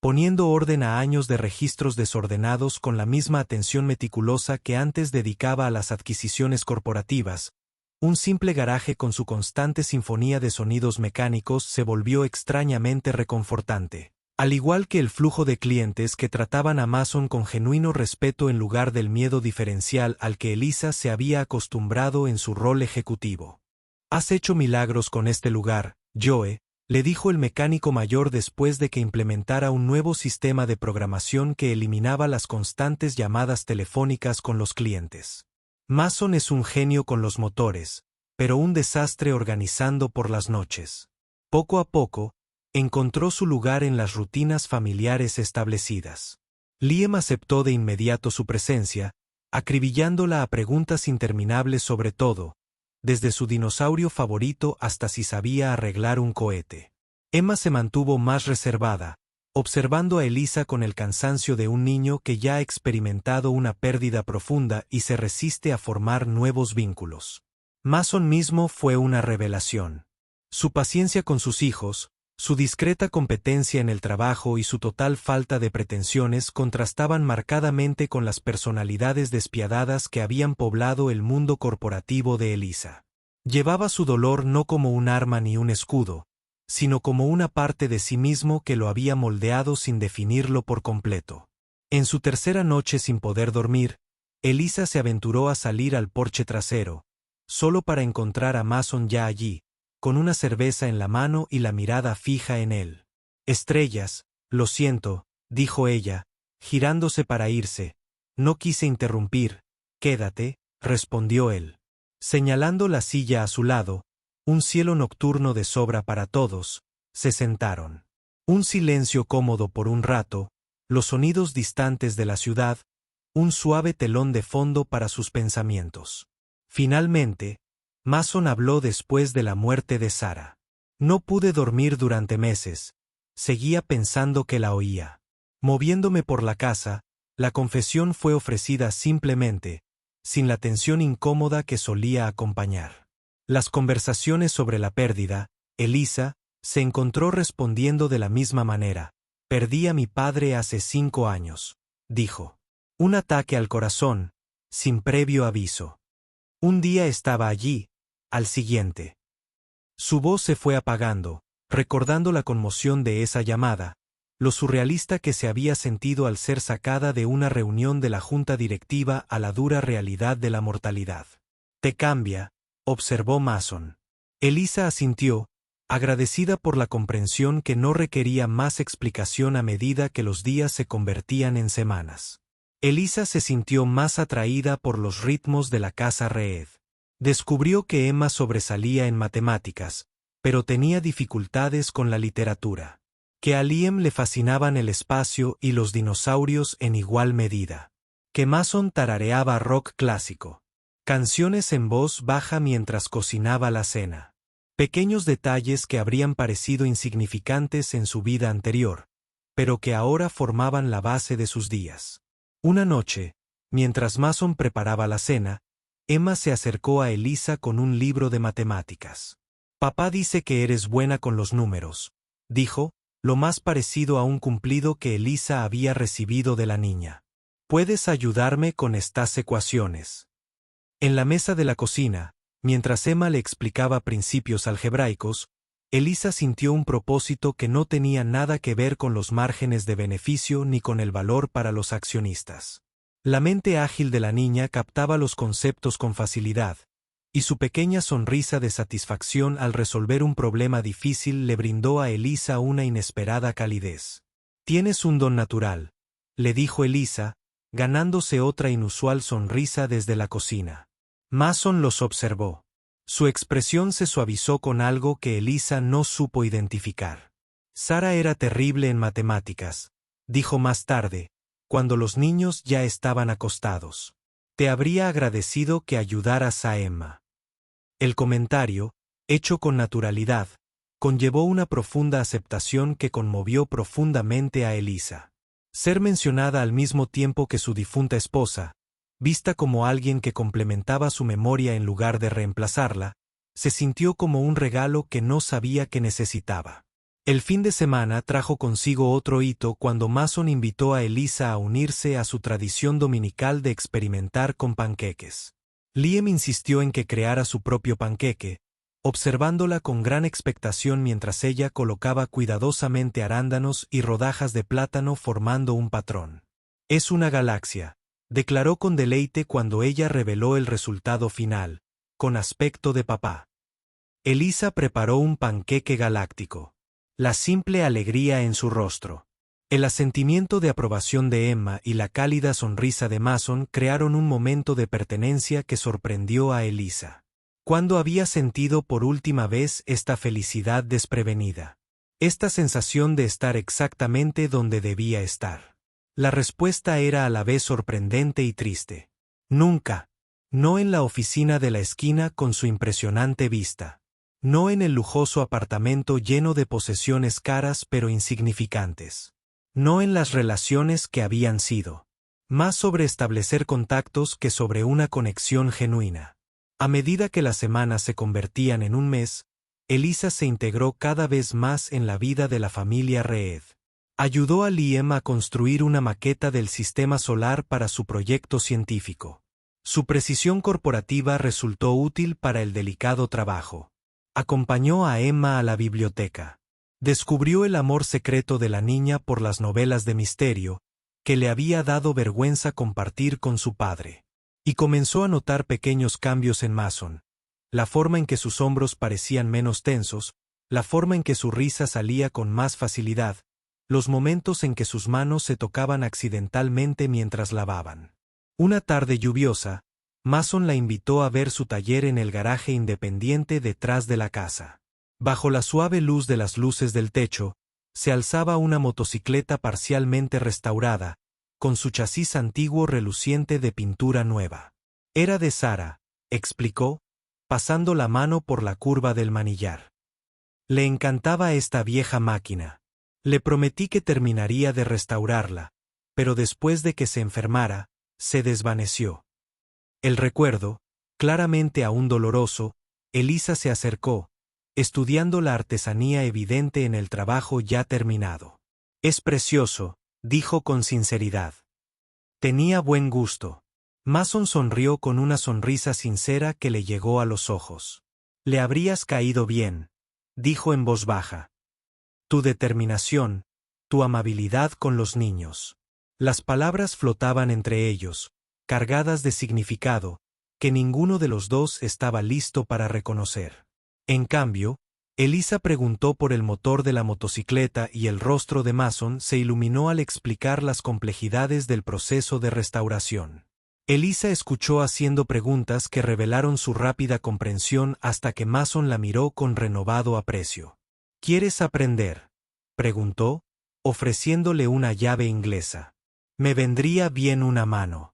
poniendo orden a años de registros desordenados con la misma atención meticulosa que antes dedicaba a las adquisiciones corporativas, un simple garaje con su constante sinfonía de sonidos mecánicos se volvió extrañamente reconfortante. Al igual que el flujo de clientes que trataban a Mason con genuino respeto en lugar del miedo diferencial al que Elisa se había acostumbrado en su rol ejecutivo. «Has hecho milagros con este lugar, Joe», le dijo el mecánico mayor después de que implementara un nuevo sistema de programación que eliminaba las constantes llamadas telefónicas con los clientes. Mason es un genio con los motores, pero un desastre organizando por las noches. Poco a poco, encontró su lugar en las rutinas familiares establecidas. Liam aceptó de inmediato su presencia, acribillándola a preguntas interminables sobre todo, desde su dinosaurio favorito hasta si sabía arreglar un cohete. Emma se mantuvo más reservada, observando a Elisa con el cansancio de un niño que ya ha experimentado una pérdida profunda y se resiste a formar nuevos vínculos. Mason mismo fue una revelación. Su paciencia con sus hijos, su discreta competencia en el trabajo y su total falta de pretensiones contrastaban marcadamente con las personalidades despiadadas que habían poblado el mundo corporativo de Elisa. Llevaba su dolor no como un arma ni un escudo, sino como una parte de sí mismo que lo había moldeado sin definirlo por completo. En su tercera noche sin poder dormir, Elisa se aventuró a salir al porche trasero, solo para encontrar a Mason ya allí, con una cerveza en la mano y la mirada fija en él. «Estrellas, lo siento», dijo ella, girándose para irse. «No quise interrumpir». «Quédate», respondió él. Señalando la silla a su lado, un cielo nocturno de sobra para todos, se sentaron. Un silencio cómodo por un rato, los sonidos distantes de la ciudad, un suave telón de fondo para sus pensamientos. Finalmente, Mason habló después de la muerte de Sarah. «No pude dormir durante meses. Seguía pensando que la oía. Moviéndome por la casa, la confesión fue ofrecida simplemente, sin la tensión incómoda que solía acompañar. Las conversaciones sobre la pérdida, Elisa, se encontró respondiendo de la misma manera. «Perdí a mi padre hace 5 años», dijo. «Un ataque al corazón, sin previo aviso. Un día estaba allí, al siguiente». Su voz se fue apagando, recordando la conmoción de esa llamada, lo surrealista que se había sentido al ser sacada de una reunión de la junta directiva a la dura realidad de la mortalidad. «Te cambia», observó Mason. Elisa asintió, agradecida por la comprensión que no requería más explicación a medida que los días se convertían en semanas. Elisa se sintió más atraída por los ritmos de la casa Reed. Descubrió que Emma sobresalía en matemáticas, pero tenía dificultades con la literatura. Que a Liam le fascinaban el espacio y los dinosaurios en igual medida. Que Mason tarareaba rock clásico. Canciones en voz baja mientras cocinaba la cena. Pequeños detalles que habrían parecido insignificantes en su vida anterior, pero que ahora formaban la base de sus días. Una noche, mientras Mason preparaba la cena, Emma se acercó a Elisa con un libro de matemáticas. «Papá dice que eres buena con los números», dijo, lo más parecido a un cumplido que Elisa había recibido de la niña. «¿Puedes ayudarme con estas ecuaciones?». En la mesa de la cocina, mientras Emma le explicaba principios algebraicos, Elisa sintió un propósito que no tenía nada que ver con los márgenes de beneficio ni con el valor para los accionistas. La mente ágil de la niña captaba los conceptos con facilidad, y su pequeña sonrisa de satisfacción al resolver un problema difícil le brindó a Elisa una inesperada calidez. «Tienes un don natural», le dijo Elisa, ganándose otra inusual sonrisa desde la cocina. Mason los observó. Su expresión se suavizó con algo que Elisa no supo identificar. «Sara era terrible en matemáticas», dijo más tarde, cuando los niños ya estaban acostados. «Te habría agradecido que ayudaras a Emma». El comentario, hecho con naturalidad, conllevó una profunda aceptación que conmovió profundamente a Elisa. Ser mencionada al mismo tiempo que su difunta esposa, vista como alguien que complementaba su memoria en lugar de reemplazarla, se sintió como un regalo que no sabía que necesitaba. El fin de semana trajo consigo otro hito cuando Mason invitó a Elisa a unirse a su tradición dominical de experimentar con panqueques. Liam insistió en que creara su propio panqueque, observándola con gran expectación mientras ella colocaba cuidadosamente arándanos y rodajas de plátano formando un patrón. «Es una galaxia», declaró con deleite cuando ella reveló el resultado final, con aspecto de papá. Elisa preparó un panqueque galáctico. La simple alegría en su rostro, el asentimiento de aprobación de Emma y la cálida sonrisa de Mason crearon un momento de pertenencia que sorprendió a Elisa. ¿Cuándo había sentido por última vez esta felicidad desprevenida? Esta sensación de estar exactamente donde debía estar. La respuesta era a la vez sorprendente y triste. Nunca. No en la oficina de la esquina con su impresionante vista. No en el lujoso apartamento lleno de posesiones caras pero insignificantes. No en las relaciones que habían sido. Más sobre establecer contactos que sobre una conexión genuina. A medida que las semanas se convertían en un mes, Elisa se integró cada vez más en la vida de la familia Reed. Ayudó a Liam a construir una maqueta del sistema solar para su proyecto científico. Su precisión corporativa resultó útil para el delicado trabajo. Acompañó a Emma a la biblioteca. Descubrió el amor secreto de la niña por las novelas de misterio, que le había dado vergüenza compartir con su padre. Y comenzó a notar pequeños cambios en Mason. La forma en que sus hombros parecían menos tensos, la forma en que su risa salía con más facilidad, los momentos en que sus manos se tocaban accidentalmente mientras lavaban. Una tarde lluviosa, Mason la invitó a ver su taller en el garaje independiente detrás de la casa. Bajo la suave luz de las luces del techo, se alzaba una motocicleta parcialmente restaurada, con su chasis antiguo reluciente de pintura nueva. Era de Sara, explicó, pasando la mano por la curva del manillar. Le encantaba esta vieja máquina. Le prometí que terminaría de restaurarla, pero después de que se enfermara, se desvaneció. El recuerdo, claramente aún doloroso, Elisa se acercó, estudiando la artesanía evidente en el trabajo ya terminado. «Es precioso», dijo con sinceridad. Tenía buen gusto. Mason sonrió con una sonrisa sincera que le llegó a los ojos. «Le habrías caído bien», dijo en voz baja. «Tu determinación, tu amabilidad con los niños». Las palabras flotaban entre ellos, cargadas de significado, que ninguno de los dos estaba listo para reconocer. En cambio, Elisa preguntó por el motor de la motocicleta y el rostro de Mason se iluminó al explicar las complejidades del proceso de restauración. Elisa escuchó haciendo preguntas que revelaron su rápida comprensión hasta que Mason la miró con renovado aprecio. «¿Quieres aprender?», preguntó, ofreciéndole una llave inglesa. «Me vendría bien una mano».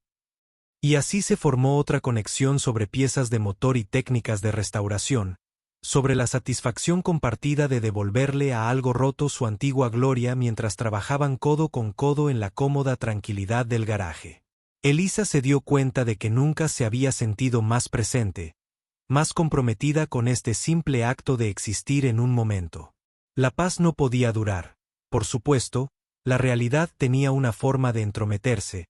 Y así se formó otra conexión sobre piezas de motor y técnicas de restauración, sobre la satisfacción compartida de devolverle a algo roto su antigua gloria mientras trabajaban codo con codo en la cómoda tranquilidad del garaje. Elisa se dio cuenta de que nunca se había sentido más presente, más comprometida con este simple acto de existir en un momento. La paz no podía durar. Por supuesto, la realidad tenía una forma de entrometerse,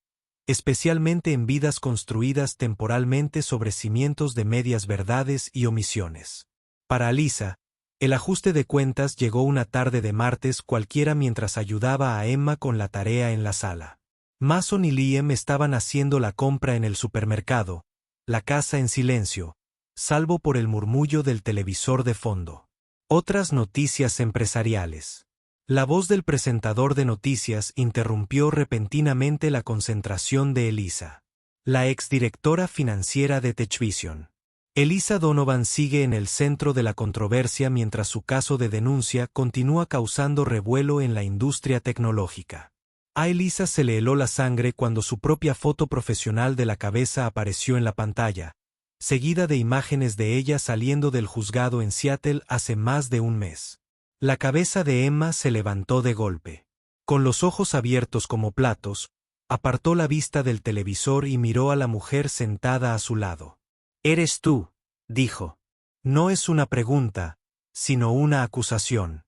especialmente en vidas construidas temporalmente sobre cimientos de medias verdades y omisiones. Para Alisa, el ajuste de cuentas llegó una tarde de martes cualquiera mientras ayudaba a Emma con la tarea en la sala. Mason y Liam estaban haciendo la compra en el supermercado, la casa en silencio, salvo por el murmullo del televisor de fondo. Otras noticias empresariales. La voz del presentador de noticias interrumpió repentinamente la concentración de Elisa. La exdirectora financiera de TechVision. Elisa Donovan sigue en el centro de la controversia mientras su caso de denuncia continúa causando revuelo en la industria tecnológica. A Elisa se le heló la sangre cuando su propia foto profesional de la cabeza apareció en la pantalla, seguida de imágenes de ella saliendo del juzgado en Seattle hace más de un mes. La cabeza de Emma se levantó de golpe. Con los ojos abiertos como platos, apartó la vista del televisor y miró a la mujer sentada a su lado. «Eres tú», dijo. «No es una pregunta, sino una acusación».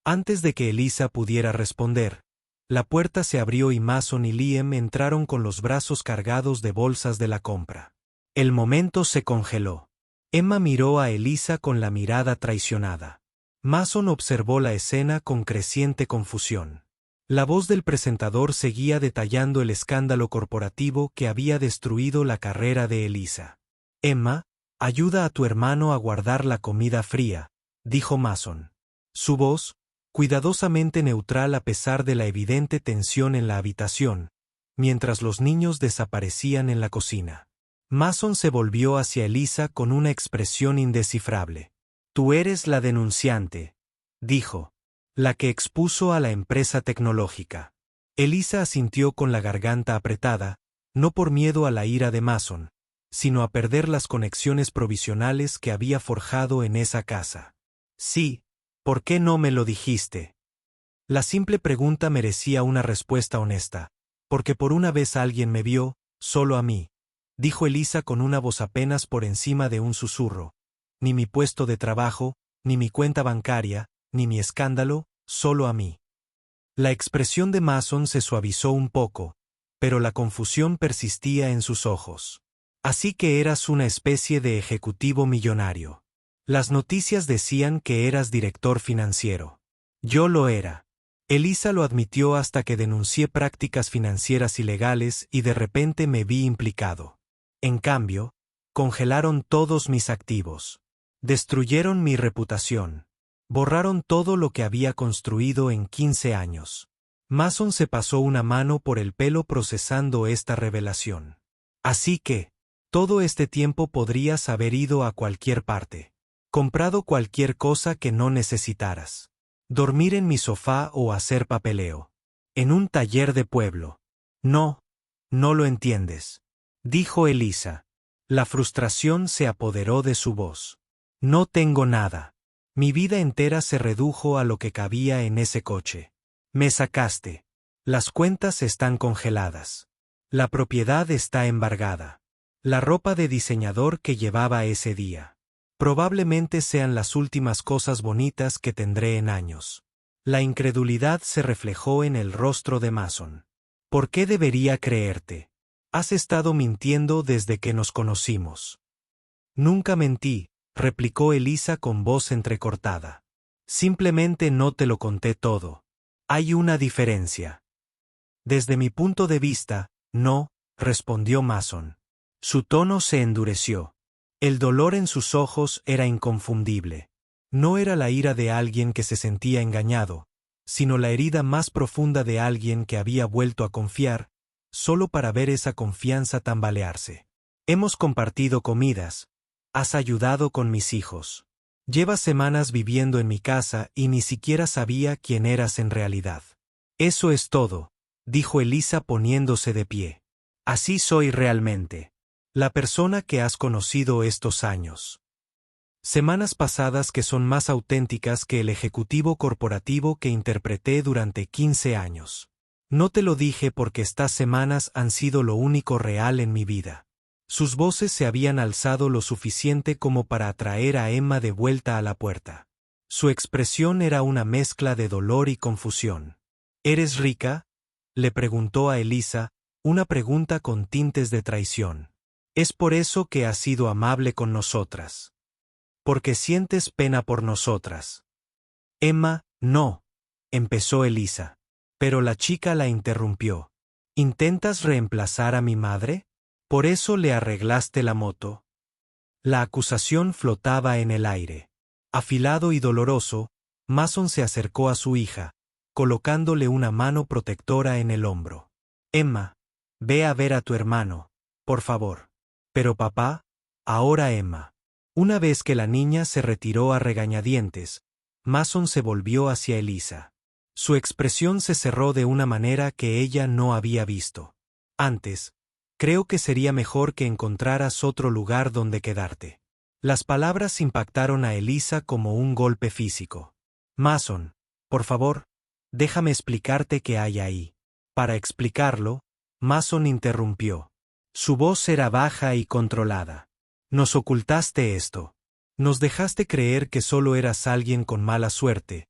Antes de que Elisa pudiera responder, la puerta se abrió y Mason y Liam entraron con los brazos cargados de bolsas de la compra. El momento se congeló. Emma miró a Elisa con la mirada traicionada. Mason observó la escena con creciente confusión. La voz del presentador seguía detallando el escándalo corporativo que había destruido la carrera de Elisa. «Emma, ayuda a tu hermano a guardar la comida fría», dijo Mason. Su voz, cuidadosamente neutral a pesar de la evidente tensión en la habitación, mientras los niños desaparecían en la cocina. Mason se volvió hacia Elisa con una expresión indescifrable. «Tú eres la denunciante», dijo, «la que expuso a la empresa tecnológica». Elisa asintió con la garganta apretada, no por miedo a la ira de Mason, sino a perder las conexiones provisionales que había forjado en esa casa. «Sí, ¿por qué no me lo dijiste?». La simple pregunta merecía una respuesta honesta, porque por una vez alguien me vio, solo a mí, dijo Elisa con una voz apenas por encima de un susurro. Ni mi puesto de trabajo, ni mi cuenta bancaria, ni mi escándalo, solo a mí. La expresión de Mason se suavizó un poco, pero la confusión persistía en sus ojos. «Así que eras una especie de ejecutivo millonario. Las noticias decían que eras director financiero. Yo lo era». Elisa lo admitió hasta que denuncié prácticas financieras ilegales y de repente me vi implicado. En cambio, congelaron todos mis activos. Destruyeron mi reputación. Borraron todo lo que había construido en 15 años. Mason se pasó una mano por el pelo procesando esta revelación. «Así que, todo este tiempo podrías haber ido a cualquier parte. Comprado cualquier cosa que no necesitaras. Dormir en mi sofá o hacer papeleo. En un taller de pueblo. No, no lo entiendes», dijo Elisa. La frustración se apoderó de su voz. «No tengo nada. Mi vida entera se redujo a lo que cabía en ese coche. Me sacaste. Las cuentas están congeladas. La propiedad está embargada. La ropa de diseñador que llevaba ese día. Probablemente sean las últimas cosas bonitas que tendré en años». La incredulidad se reflejó en el rostro de Mason. «¿Por qué debería creerte? Has estado mintiendo desde que nos conocimos». «Nunca mentí», replicó Elisa con voz entrecortada. «Simplemente no te lo conté todo. Hay una diferencia». «Desde mi punto de vista, no», respondió Mason. Su tono se endureció. El dolor en sus ojos era inconfundible. No era la ira de alguien que se sentía engañado, sino la herida más profunda de alguien que había vuelto a confiar, solo para ver esa confianza tambalearse. «Hemos compartido comidas. Has ayudado con mis hijos. Llevas semanas viviendo en mi casa y ni siquiera sabía quién eras en realidad». «Eso es todo», dijo Elisa poniéndose de pie. Así soy realmente. La persona que has conocido estos años. Semanas pasadas que son más auténticas que el ejecutivo corporativo que interpreté durante 15 años. No te lo dije porque estas semanas han sido lo único real en mi vida. Sus voces se habían alzado lo suficiente como para atraer a Emma de vuelta a la puerta. Su expresión era una mezcla de dolor y confusión. ¿Eres rica?, le preguntó a Elisa, una pregunta con tintes de traición. Es por eso que has sido amable con nosotras. Porque sientes pena por nosotras. Emma, no, empezó Elisa. Pero la chica la interrumpió. ¿Intentas reemplazar a mi madre? ¿Por eso le arreglaste la moto? La acusación flotaba en el aire. Afilado y doloroso, Mason se acercó a su hija, colocándole una mano protectora en el hombro. Emma, ve a ver a tu hermano, por favor. Pero papá, ahora Emma. Una vez que la niña se retiró a regañadientes, Mason se volvió hacia Elisa. Su expresión se cerró de una manera que ella no había visto. Antes, creo que sería mejor que encontraras otro lugar donde quedarte. Las palabras impactaron a Elisa como un golpe físico. Mason, por favor, déjame explicarte qué hay ahí. Para explicarlo, Mason interrumpió. Su voz era baja y controlada. Nos ocultaste esto. Nos dejaste creer que solo eras alguien con mala suerte,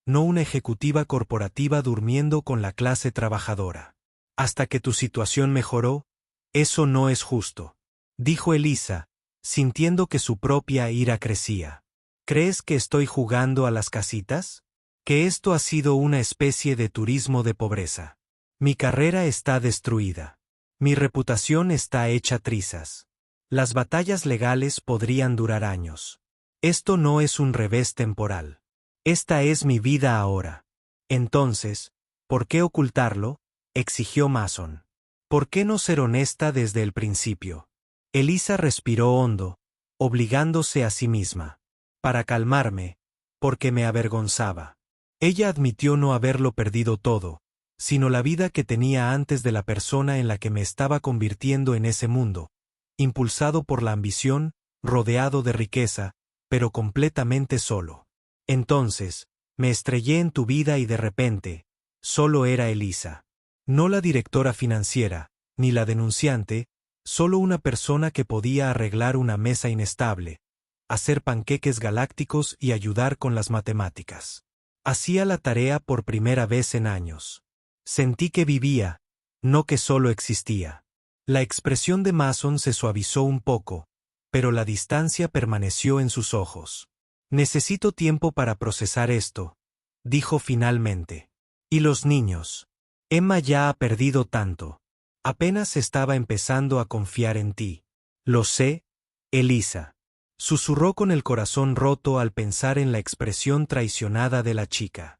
no una ejecutiva corporativa durmiendo con la clase trabajadora. Hasta que tu situación mejoró, eso no es justo, dijo Elisa, sintiendo que su propia ira crecía. ¿Crees que estoy jugando a las casitas? Que esto ha sido una especie de turismo de pobreza. Mi carrera está destruida. Mi reputación está hecha trizas. Las batallas legales podrían durar años. Esto no es un revés temporal. Esta es mi vida ahora. Entonces, ¿por qué ocultarlo?, exigió Mason. ¿Por qué no ser honesta desde el principio? Elisa respiró hondo, obligándose a sí misma. Para calmarme, porque me avergonzaba. Ella admitió no haberlo perdido todo, sino la vida que tenía antes de la persona en la que me estaba convirtiendo en ese mundo, impulsado por la ambición, rodeado de riqueza, pero completamente solo. Entonces, me estrellé en tu vida y de repente, solo era Elisa. No la directora financiera, ni la denunciante, solo una persona que podía arreglar una mesa inestable, hacer panqueques galácticos y ayudar con las matemáticas. Hacía la tarea por primera vez en años. Sentí que vivía, no que solo existía. La expresión de Mason se suavizó un poco, pero la distancia permaneció en sus ojos. Necesito tiempo para procesar esto, dijo finalmente. ¿Y los niños? Emma ya ha perdido tanto. Apenas estaba empezando a confiar en ti. Lo sé, Elisa. Susurró con el corazón roto al pensar en la expresión traicionada de la chica.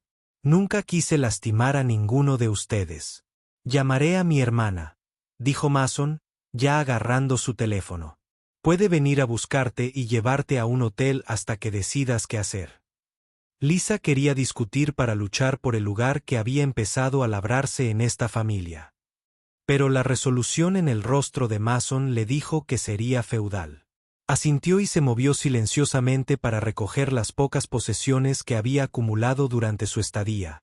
Nunca quise lastimar a ninguno de ustedes. Llamaré a mi hermana, dijo Mason, ya agarrando su teléfono. Puede venir a buscarte y llevarte a un hotel hasta que decidas qué hacer. Lisa quería discutir para luchar por el lugar que había empezado a labrarse en esta familia. Pero la resolución en el rostro de Mason le dijo que sería feudal. Asintió y se movió silenciosamente para recoger las pocas posesiones que había acumulado durante su estadía.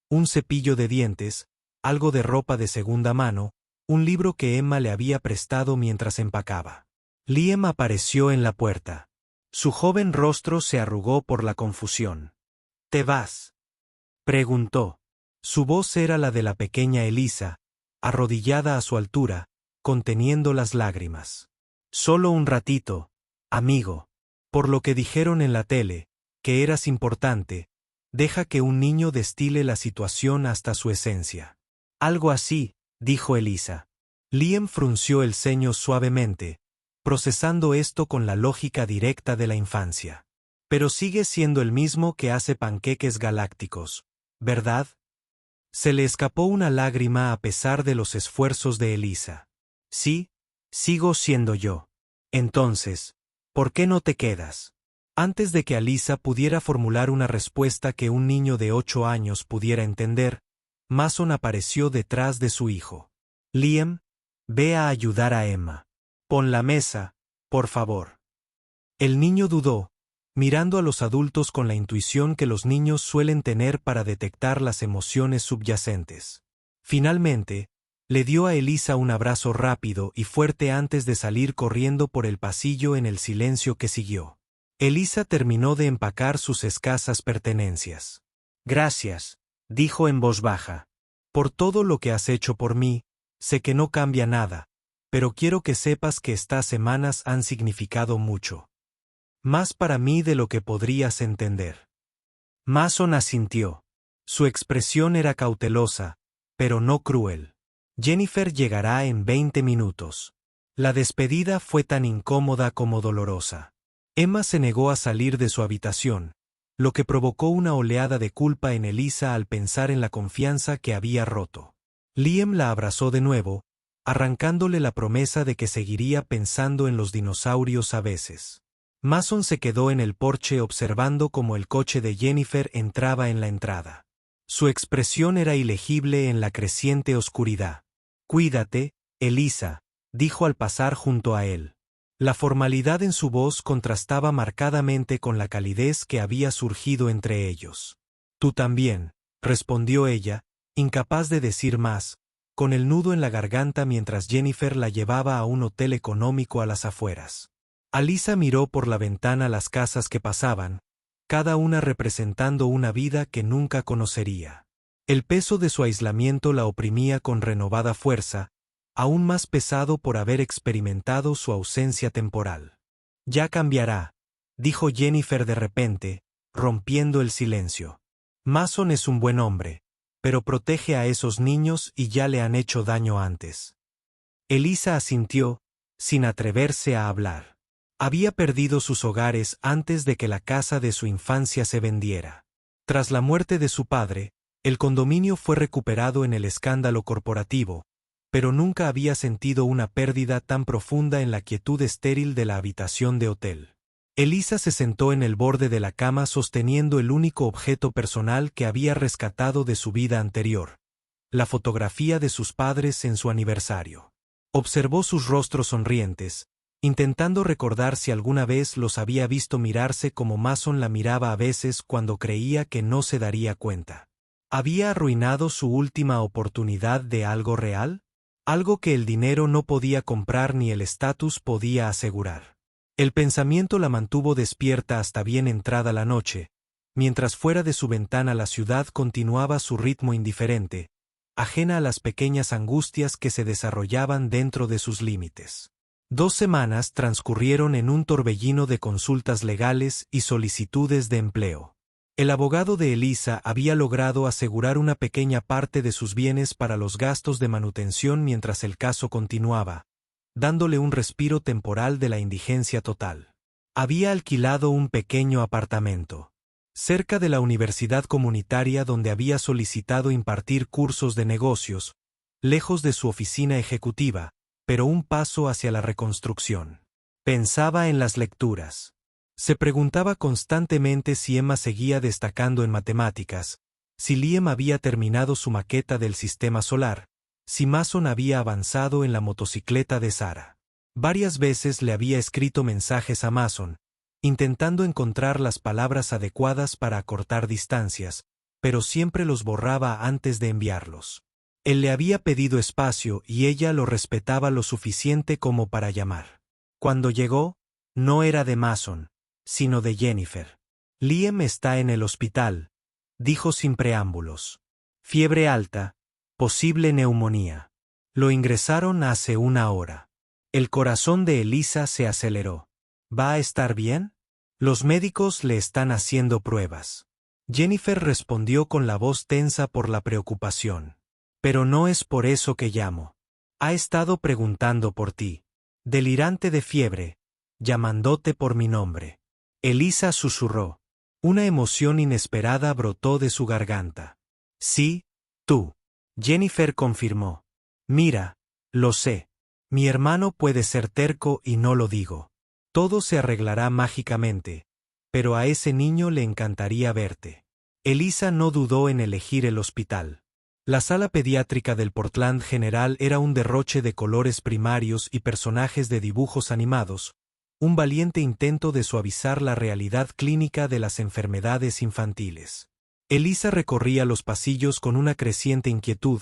Un cepillo de dientes, algo de ropa de segunda mano, un libro que Emma le había prestado mientras empacaba. Liam apareció en la puerta. Su joven rostro se arrugó por la confusión. ¿Te vas?, preguntó. Su voz era la de la pequeña Elisa, arrodillada a su altura, conteniendo las lágrimas. Solo un ratito, amigo. Por lo que dijeron en la tele, que eras importante, deja que un niño destile la situación hasta su esencia. Algo así, dijo Elisa. Liam frunció el ceño suavemente, procesando esto con la lógica directa de la infancia. Pero sigue siendo el mismo que hace panqueques galácticos, ¿verdad? Se le escapó una lágrima a pesar de los esfuerzos de Elisa. Sí, sigo siendo yo. Entonces, ¿por qué no te quedas? Antes de que Elisa pudiera formular una respuesta que un niño de 8 años pudiera entender, Mason apareció detrás de su hijo. Liam, Ve a ayudar a Emma. Pon la mesa, por favor. El niño dudó, mirando a los adultos con la intuición que los niños suelen tener para detectar las emociones subyacentes. Finalmente, le dio a Elisa un abrazo rápido y fuerte antes de salir corriendo por el pasillo en el silencio que siguió. Elisa terminó de empacar sus escasas pertenencias. Gracias, dijo en voz baja. Por todo lo que has hecho por mí, sé que no cambia nada, pero quiero que sepas que estas semanas han significado mucho. Más para mí de lo que podrías entender. Mason asintió. Su expresión era cautelosa, pero no cruel. Jennifer llegará en 20 minutos. La despedida fue tan incómoda como dolorosa. Emma se negó a salir de su habitación, lo que provocó una oleada de culpa en Elisa al pensar en la confianza que había roto. Liam la abrazó de nuevo, arrancándole la promesa de que seguiría pensando en los dinosaurios a veces. Mason se quedó en el porche observando cómo el coche de Jennifer entraba en la entrada. Su expresión era ilegible en la creciente oscuridad. Cuídate, Elisa, dijo al pasar junto a él. La formalidad en su voz contrastaba marcadamente con la calidez que había surgido entre ellos. Tú también, respondió ella, incapaz de decir más, con el nudo en la garganta mientras Jennifer la llevaba a un hotel económico a las afueras. Alisa miró por la ventana las casas que pasaban, cada una representando una vida que nunca conocería. El peso de su aislamiento la oprimía con renovada fuerza, aún más pesado por haber experimentado su ausencia temporal. Ya cambiará, dijo Jennifer de repente, rompiendo el silencio. Mason es un buen hombre, pero protege a esos niños y ya le han hecho daño antes. Elisa asintió, sin atreverse a hablar. Había perdido sus hogares antes de que la casa de su infancia se vendiera. Tras la muerte de su padre, el condominio fue recuperado en el escándalo corporativo, pero nunca había sentido una pérdida tan profunda en la quietud estéril de la habitación de hotel. Elisa se sentó en el borde de la cama sosteniendo el único objeto personal que había rescatado de su vida anterior, la fotografía de sus padres en su aniversario. Observó sus rostros sonrientes, intentando recordar si alguna vez los había visto mirarse como Mason la miraba a veces cuando creía que no se daría cuenta. ¿Había arruinado su última oportunidad de algo real? Algo que el dinero no podía comprar ni el estatus podía asegurar. El pensamiento la mantuvo despierta hasta bien entrada la noche, mientras fuera de su ventana la ciudad continuaba su ritmo indiferente, ajena a las pequeñas angustias que se desarrollaban dentro de sus límites. 2 semanas transcurrieron en un torbellino de consultas legales y solicitudes de empleo. El abogado de Elisa había logrado asegurar una pequeña parte de sus bienes para los gastos de manutención mientras el caso continuaba, dándole un respiro temporal de la indigencia total. Había alquilado un pequeño apartamento cerca de la universidad comunitaria donde había solicitado impartir cursos de negocios, lejos de su oficina ejecutiva, pero un paso hacia la reconstrucción. Pensaba en las lecturas. Se preguntaba constantemente si Emma seguía destacando en matemáticas, si Liam había terminado su maqueta del sistema solar, si Mason había avanzado en la motocicleta de Sarah. Varias veces le había escrito mensajes a Mason, intentando encontrar las palabras adecuadas para acortar distancias, pero siempre los borraba antes de enviarlos. Él le había pedido espacio y ella lo respetaba lo suficiente como para llamar. Cuando llegó, no era de Mason, sino de Jennifer. Liam está en el hospital, dijo sin preámbulos. Fiebre alta, posible neumonía. Lo ingresaron hace 1 hora. El corazón de Elisa se aceleró. ¿Va a estar bien? Los médicos le están haciendo pruebas. Jennifer respondió con la voz tensa por la preocupación. Pero no es por eso que llamo. Ha estado preguntando por ti. Delirante de fiebre, llamándote por mi nombre. Elisa susurró. Una emoción inesperada brotó de su garganta. Sí, tú. Jennifer confirmó. Mira, lo sé. Mi hermano puede ser terco y no lo digo. Todo se arreglará mágicamente, pero a ese niño le encantaría verte. Elisa no dudó en elegir el hospital. La sala pediátrica del Portland General era un derroche de colores primarios y personajes de dibujos animados, un valiente intento de suavizar la realidad clínica de las enfermedades infantiles. Elisa recorría los pasillos con una creciente inquietud,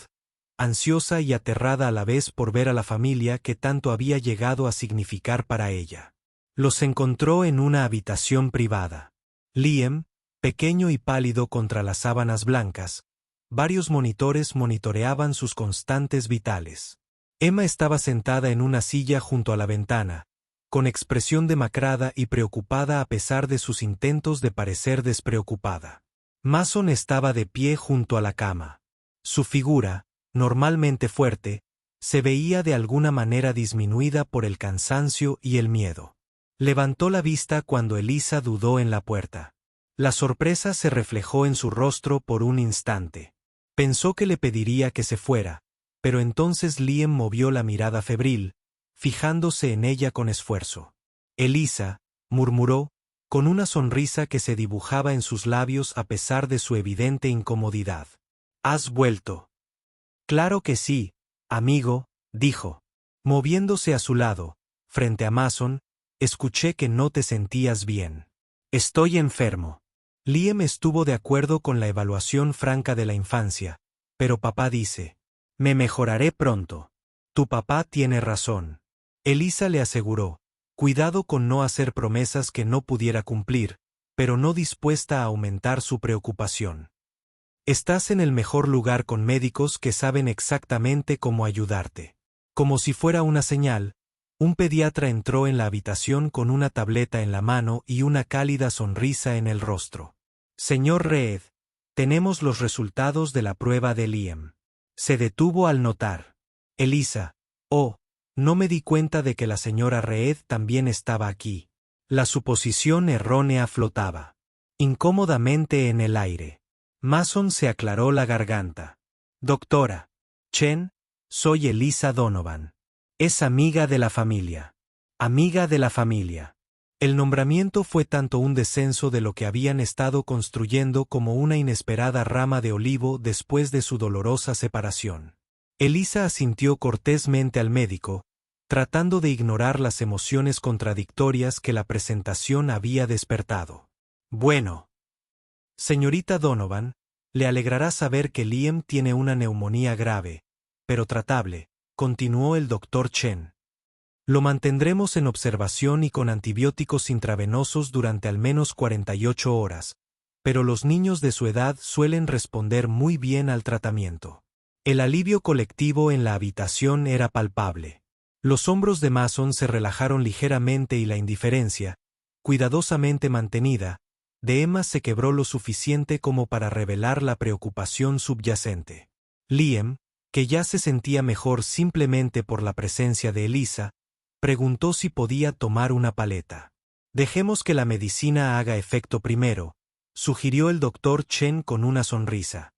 ansiosa y aterrada a la vez por ver a la familia que tanto había llegado a significar para ella. Los encontró en una habitación privada. Liam, pequeño y pálido contra las sábanas blancas, varios monitores monitoreaban sus constantes vitales. Emma estaba sentada en una silla junto a la ventana, con expresión demacrada y preocupada a pesar de sus intentos de parecer despreocupada. Mason estaba de pie junto a la cama. Su figura, normalmente fuerte, se veía de alguna manera disminuida por el cansancio y el miedo. Levantó la vista cuando Elisa dudó en la puerta. La sorpresa se reflejó en su rostro por un instante. Pensó que le pediría que se fuera, pero entonces Liam movió la mirada febril, fijándose en ella con esfuerzo. Elisa, murmuró, con una sonrisa que se dibujaba en sus labios a pesar de su evidente incomodidad. ¿Has vuelto? Claro que sí, amigo, dijo. Moviéndose a su lado, frente a Mason, escuché que no te sentías bien. Estoy enfermo. Liam estuvo de acuerdo con la evaluación franca de la infancia, pero papá dice, me mejoraré pronto. Tu papá tiene razón. Elisa le aseguró, cuidado con no hacer promesas que no pudiera cumplir, pero no dispuesta a aumentar su preocupación. Estás en el mejor lugar con médicos que saben exactamente cómo ayudarte. Como si fuera una señal, un pediatra entró en la habitación con una tableta en la mano y una cálida sonrisa en el rostro. Señor Reed, tenemos los resultados de la prueba de Liam. Se detuvo al notar. Elisa, oh, no me di cuenta de que la señora Reed también estaba aquí. La suposición errónea flotaba incómodamente en el aire. Mason se aclaró la garganta. Doctora Chen, soy Elisa Donovan. Es amiga de la familia. Amiga de la familia. El nombramiento fue tanto un descenso de lo que habían estado construyendo como una inesperada rama de olivo después de su dolorosa separación. Elisa asintió cortésmente al médico, tratando de ignorar las emociones contradictorias que la presentación había despertado. Bueno. Señorita Donovan, le alegrará saber que Liam tiene una neumonía grave, pero tratable, continuó el doctor Chen. Lo mantendremos en observación y con antibióticos intravenosos durante al menos 48 horas, pero los niños de su edad suelen responder muy bien al tratamiento. El alivio colectivo en la habitación era palpable. Los hombros de Mason se relajaron ligeramente y la indiferencia, cuidadosamente mantenida, de Emma se quebró lo suficiente como para revelar la preocupación subyacente. Liam, que ya se sentía mejor simplemente por la presencia de Elisa, preguntó si podía tomar una paleta. Dejemos que la medicina haga efecto primero, sugirió el doctor Chen con una sonrisa.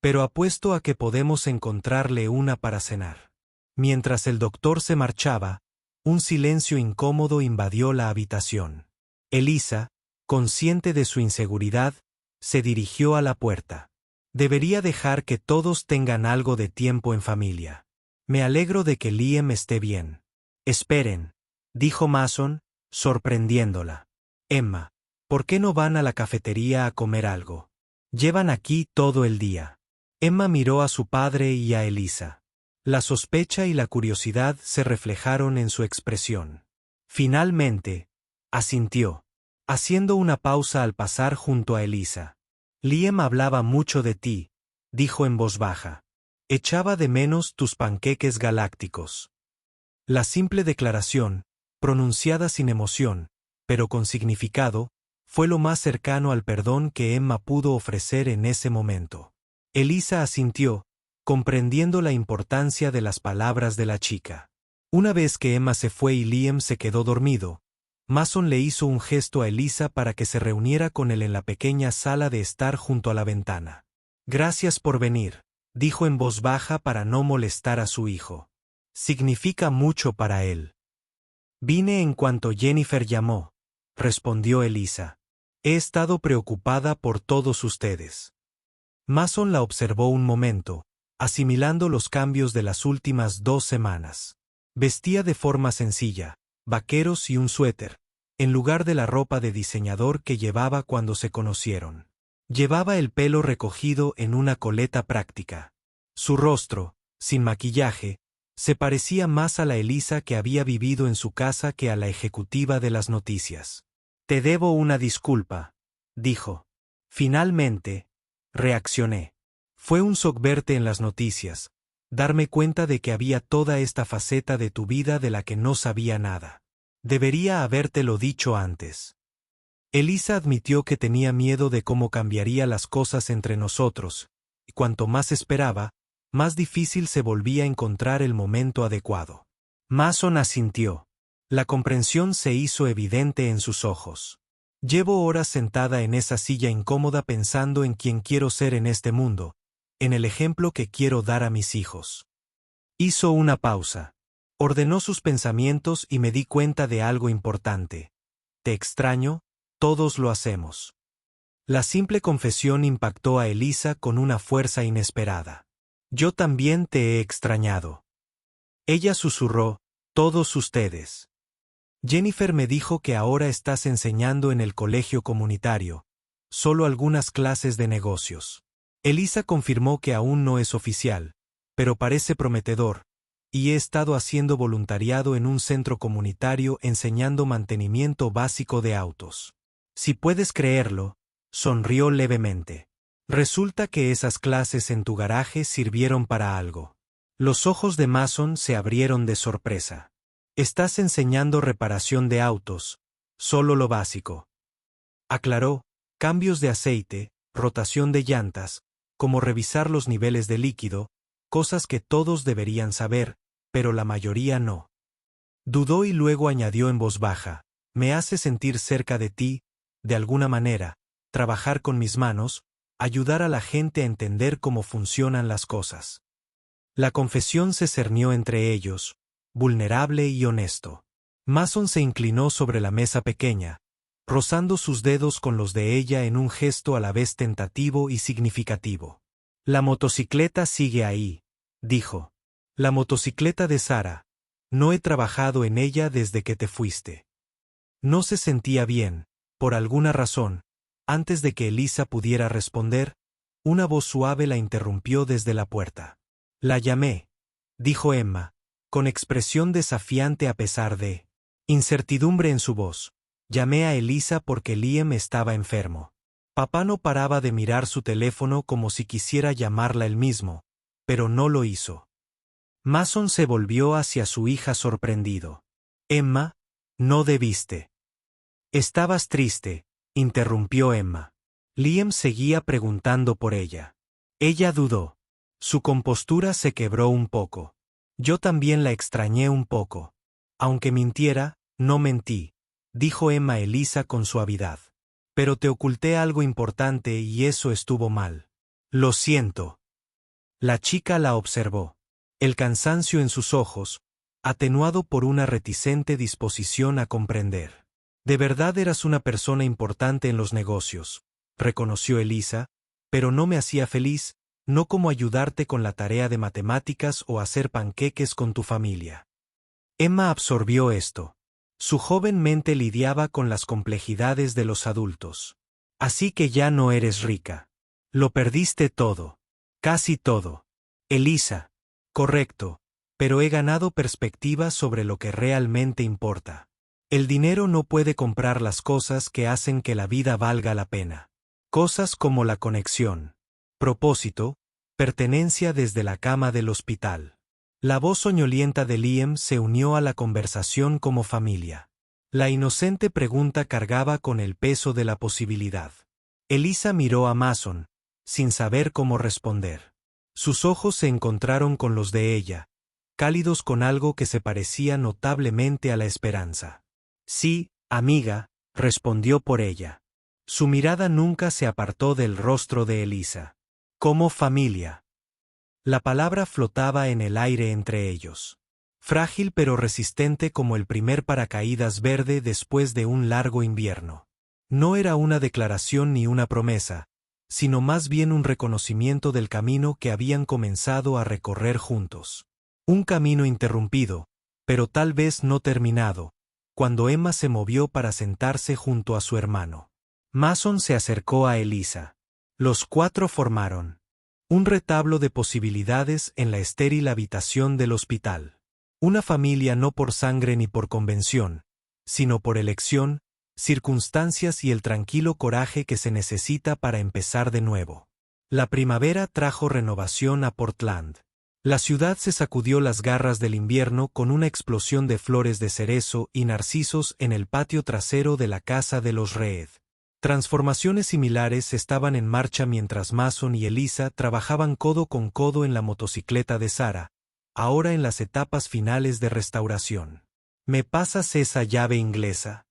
Pero apuesto a que podemos encontrarle una para cenar. Mientras el doctor se marchaba, un silencio incómodo invadió la habitación. Elisa, consciente de su inseguridad, se dirigió a la puerta. Debería dejar que todos tengan algo de tiempo en familia. Me alegro de que Liam esté bien. Esperen, dijo Mason, sorprendiéndola. Emma, ¿por qué no van a la cafetería a comer algo? Llevan aquí todo el día. Emma miró a su padre y a Elisa. La sospecha y la curiosidad se reflejaron en su expresión. Finalmente, asintió, haciendo una pausa al pasar junto a Elisa. Liam hablaba mucho de ti, dijo en voz baja. Echaba de menos tus panqueques galácticos. La simple declaración, pronunciada sin emoción, pero con significado, fue lo más cercano al perdón que Emma pudo ofrecer en ese momento. Elisa asintió, comprendiendo la importancia de las palabras de la chica. Una vez que Emma se fue y Liam se quedó dormido, Mason le hizo un gesto a Elisa para que se reuniera con él en la pequeña sala de estar junto a la ventana. Gracias por venir, dijo en voz baja para no molestar a su hijo. Significa mucho para él. Vine en cuanto Jennifer llamó, respondió Elisa. He estado preocupada por todos ustedes. Mason la observó un momento, asimilando los cambios de las últimas 2 semanas. Vestía de forma sencilla, vaqueros y un suéter, en lugar de la ropa de diseñador que llevaba cuando se conocieron. Llevaba el pelo recogido en una coleta práctica. Su rostro, sin maquillaje, se parecía más a la Elisa que había vivido en su casa que a la ejecutiva de las noticias. «Te debo una disculpa», dijo. Finalmente, reaccioné. Fue un shock verte en las noticias, darme cuenta de que había toda esta faceta de tu vida de la que no sabía nada. Debería habértelo dicho antes. Elisa admitió que tenía miedo de cómo cambiaría las cosas entre nosotros, y cuanto más esperaba, más difícil se volvía a encontrar el momento adecuado. Mason asintió. La comprensión se hizo evidente en sus ojos. Llevo horas sentada en esa silla incómoda pensando en quién quiero ser en este mundo, en el ejemplo que quiero dar a mis hijos. Hizo una pausa. Ordenó sus pensamientos y me di cuenta de algo importante. Te extraño, todos lo hacemos. La simple confesión impactó a Elisa con una fuerza inesperada. Yo también te he extrañado. Ella susurró, todos ustedes. Jennifer me dijo que ahora estás enseñando en el colegio comunitario, solo algunas clases de negocios. Elisa confirmó que aún no es oficial, pero parece prometedor, y he estado haciendo voluntariado en un centro comunitario enseñando mantenimiento básico de autos. Si puedes creerlo, sonrió levemente. Resulta que esas clases en tu garaje sirvieron para algo. Los ojos de Mason se abrieron de sorpresa. Estás enseñando reparación de autos, solo lo básico. Aclaró, cambios de aceite, rotación de llantas, como revisar los niveles de líquido, cosas que todos deberían saber, pero la mayoría no. Dudó y luego añadió en voz baja, me hace sentir cerca de ti, de alguna manera, trabajar con mis manos, ayudar a la gente a entender cómo funcionan las cosas. La confesión se cernió entre ellos, vulnerable y honesto. Mason se inclinó sobre la mesa pequeña, rozando sus dedos con los de ella en un gesto a la vez tentativo y significativo. La motocicleta sigue ahí, dijo. La motocicleta de Sara. No he trabajado en ella desde que te fuiste. No se sentía bien, por alguna razón. Antes de que Elisa pudiera responder, una voz suave la interrumpió desde la puerta. La llamé, dijo Emma, con expresión desafiante a pesar de incertidumbre en su voz. Llamé a Elisa porque Liam estaba enfermo. Papá no paraba de mirar su teléfono como si quisiera llamarla él mismo, pero no lo hizo. Mason se volvió hacia su hija sorprendido. Emma, no debiste. Estabas triste, interrumpió Emma. Liam seguía preguntando por ella. Ella dudó. Su compostura se quebró un poco. Yo también la extrañé un poco. Aunque mintiera, no mentí, dijo Emma Elisa con suavidad. Pero te oculté algo importante y eso estuvo mal. Lo siento. La chica la observó. El cansancio en sus ojos, atenuado por una reticente disposición a comprender. De verdad eras una persona importante en los negocios, reconoció Elisa, pero no me hacía feliz, no como ayudarte con la tarea de matemáticas o hacer panqueques con tu familia. Emma absorbió esto. Su joven mente lidiaba con las complejidades de los adultos. Así que ya no eres rica. Lo perdiste todo. Casi todo. Elisa. Correcto, pero he ganado perspectiva sobre lo que realmente importa. El dinero no puede comprar las cosas que hacen que la vida valga la pena. Cosas como la conexión, propósito, pertenencia desde la cama del hospital. La voz soñolienta de Liam se unió a la conversación como familia. La inocente pregunta cargaba con el peso de la posibilidad. Elisa miró a Mason, sin saber cómo responder. Sus ojos se encontraron con los de ella, cálidos con algo que se parecía notablemente a la esperanza. Sí, amiga, respondió por ella. Su mirada nunca se apartó del rostro de Elisa. Como familia. La palabra flotaba en el aire entre ellos. Frágil pero resistente como el primer paracaídas verde después de un largo invierno. No era una declaración ni una promesa, sino más bien un reconocimiento del camino que habían comenzado a recorrer juntos. Un camino interrumpido, pero tal vez no terminado, cuando Emma se movió para sentarse junto a su hermano. Mason se acercó a Elisa. Los cuatro formaron un retablo de posibilidades en la estéril habitación del hospital. Una familia no por sangre ni por convención, sino por elección, circunstancias y el tranquilo coraje que se necesita para empezar de nuevo. La primavera trajo renovación a Portland. La ciudad se sacudió las garras del invierno con una explosión de flores de cerezo y narcisos en el patio trasero de la casa de los Reed. Transformaciones similares estaban en marcha mientras Mason y Elisa trabajaban codo con codo en la motocicleta de Sara, ahora en las etapas finales de restauración. ¿Me pasas esa llave inglesa?,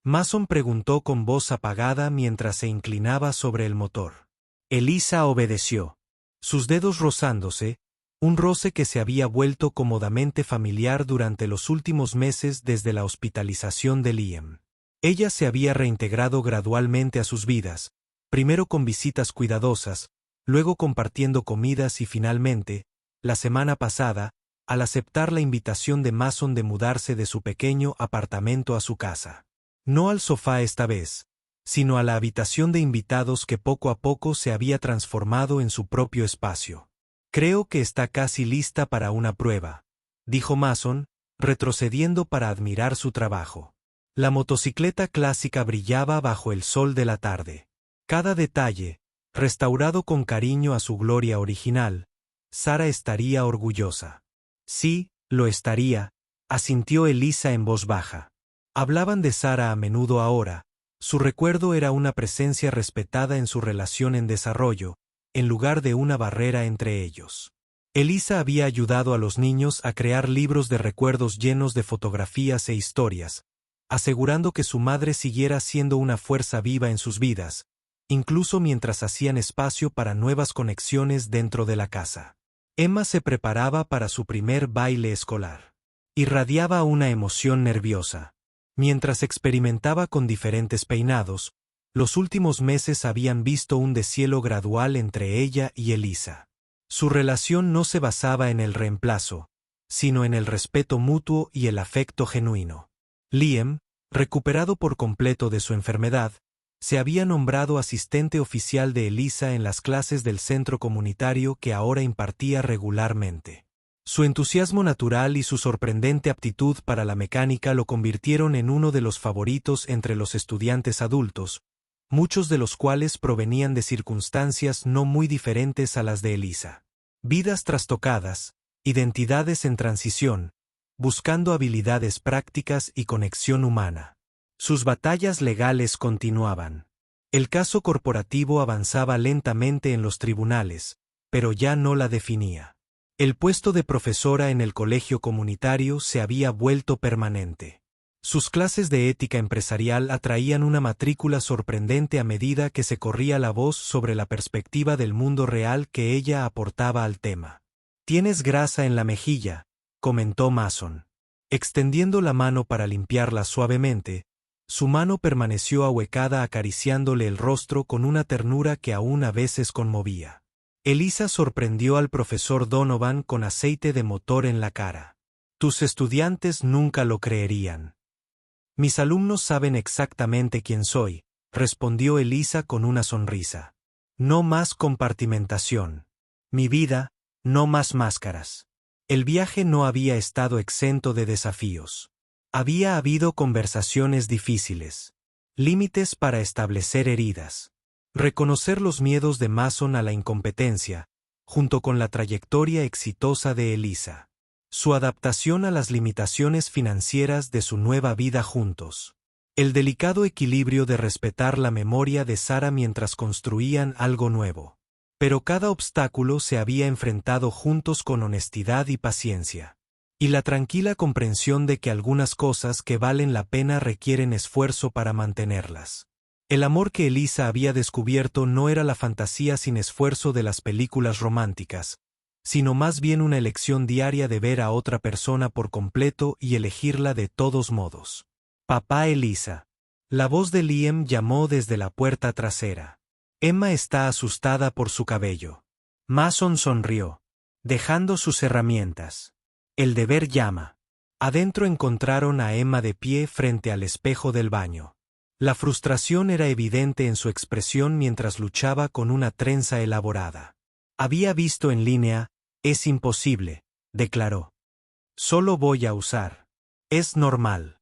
Mason preguntó con voz apagada mientras se inclinaba sobre el motor. Elisa obedeció. Sus dedos rozándose, un roce que se había vuelto cómodamente familiar durante los últimos meses desde la hospitalización de Liam. Ella se había reintegrado gradualmente a sus vidas, primero con visitas cuidadosas, luego compartiendo comidas y finalmente, la semana pasada, al aceptar la invitación de Mason de mudarse de su pequeño apartamento a su casa. No al sofá esta vez, sino a la habitación de invitados que poco a poco se había transformado en su propio espacio. Creo que está casi lista para una prueba, dijo Mason, retrocediendo para admirar su trabajo. La motocicleta clásica brillaba bajo el sol de la tarde. Cada detalle, restaurado con cariño a su gloria original, Sara estaría orgullosa. Sí, lo estaría, asintió Elisa en voz baja. Hablaban de Sara a menudo ahora, su recuerdo era una presencia respetada en su relación en desarrollo, en lugar de una barrera entre ellos. Elisa había ayudado a los niños a crear libros de recuerdos llenos de fotografías e historias, asegurando que su madre siguiera siendo una fuerza viva en sus vidas, incluso mientras hacían espacio para nuevas conexiones dentro de la casa. Emma se preparaba para su primer baile escolar. Irradiaba una emoción nerviosa. Mientras experimentaba con diferentes peinados, los últimos meses habían visto un deshielo gradual entre ella y Elisa. Su relación no se basaba en el reemplazo, sino en el respeto mutuo y el afecto genuino. Liam, recuperado por completo de su enfermedad, se había nombrado asistente oficial de Elisa en las clases del centro comunitario que ahora impartía regularmente. Su entusiasmo natural y su sorprendente aptitud para la mecánica lo convirtieron en uno de los favoritos entre los estudiantes adultos, muchos de los cuales provenían de circunstancias no muy diferentes a las de Elisa. Vidas trastocadas, identidades en transición, buscando habilidades prácticas y conexión humana. Sus batallas legales continuaban. El caso corporativo avanzaba lentamente en los tribunales, pero ya no la definía. El puesto de profesora en el colegio comunitario se había vuelto permanente. Sus clases de ética empresarial atraían una matrícula sorprendente a medida que se corría la voz sobre la perspectiva del mundo real que ella aportaba al tema. «Tienes grasa en la mejilla», comentó Mason. Extendiendo la mano para limpiarla suavemente, su mano permaneció ahuecada acariciándole el rostro con una ternura que aún a veces conmovía. Elisa sorprendió al profesor Donovan con aceite de motor en la cara. «Tus estudiantes nunca lo creerían». «Mis alumnos saben exactamente quién soy», respondió Elisa con una sonrisa. «No más compartimentación. Mi vida, no más máscaras». El viaje no había estado exento de desafíos. Había habido conversaciones difíciles, límites para establecer heridas. Reconocer los miedos de Mason a la incompetencia, junto con la trayectoria exitosa de Elisa. Su adaptación a las limitaciones financieras de su nueva vida juntos. El delicado equilibrio de respetar la memoria de Sara mientras construían algo nuevo. Pero cada obstáculo se había enfrentado juntos con honestidad y paciencia. Y la tranquila comprensión de que algunas cosas que valen la pena requieren esfuerzo para mantenerlas. El amor que Elisa había descubierto no era la fantasía sin esfuerzo de las películas románticas, sino más bien una elección diaria de ver a otra persona por completo y elegirla de todos modos. «Papá Elisa». La voz de Liam llamó desde la puerta trasera. Emma está asustada por su cabello. Mason sonrió, dejando sus herramientas. El deber llama. Adentro encontraron a Emma de pie frente al espejo del baño. La frustración era evidente en su expresión mientras luchaba con una trenza elaborada. Había visto en línea, es imposible, declaró. Solo voy a usar. Es normal.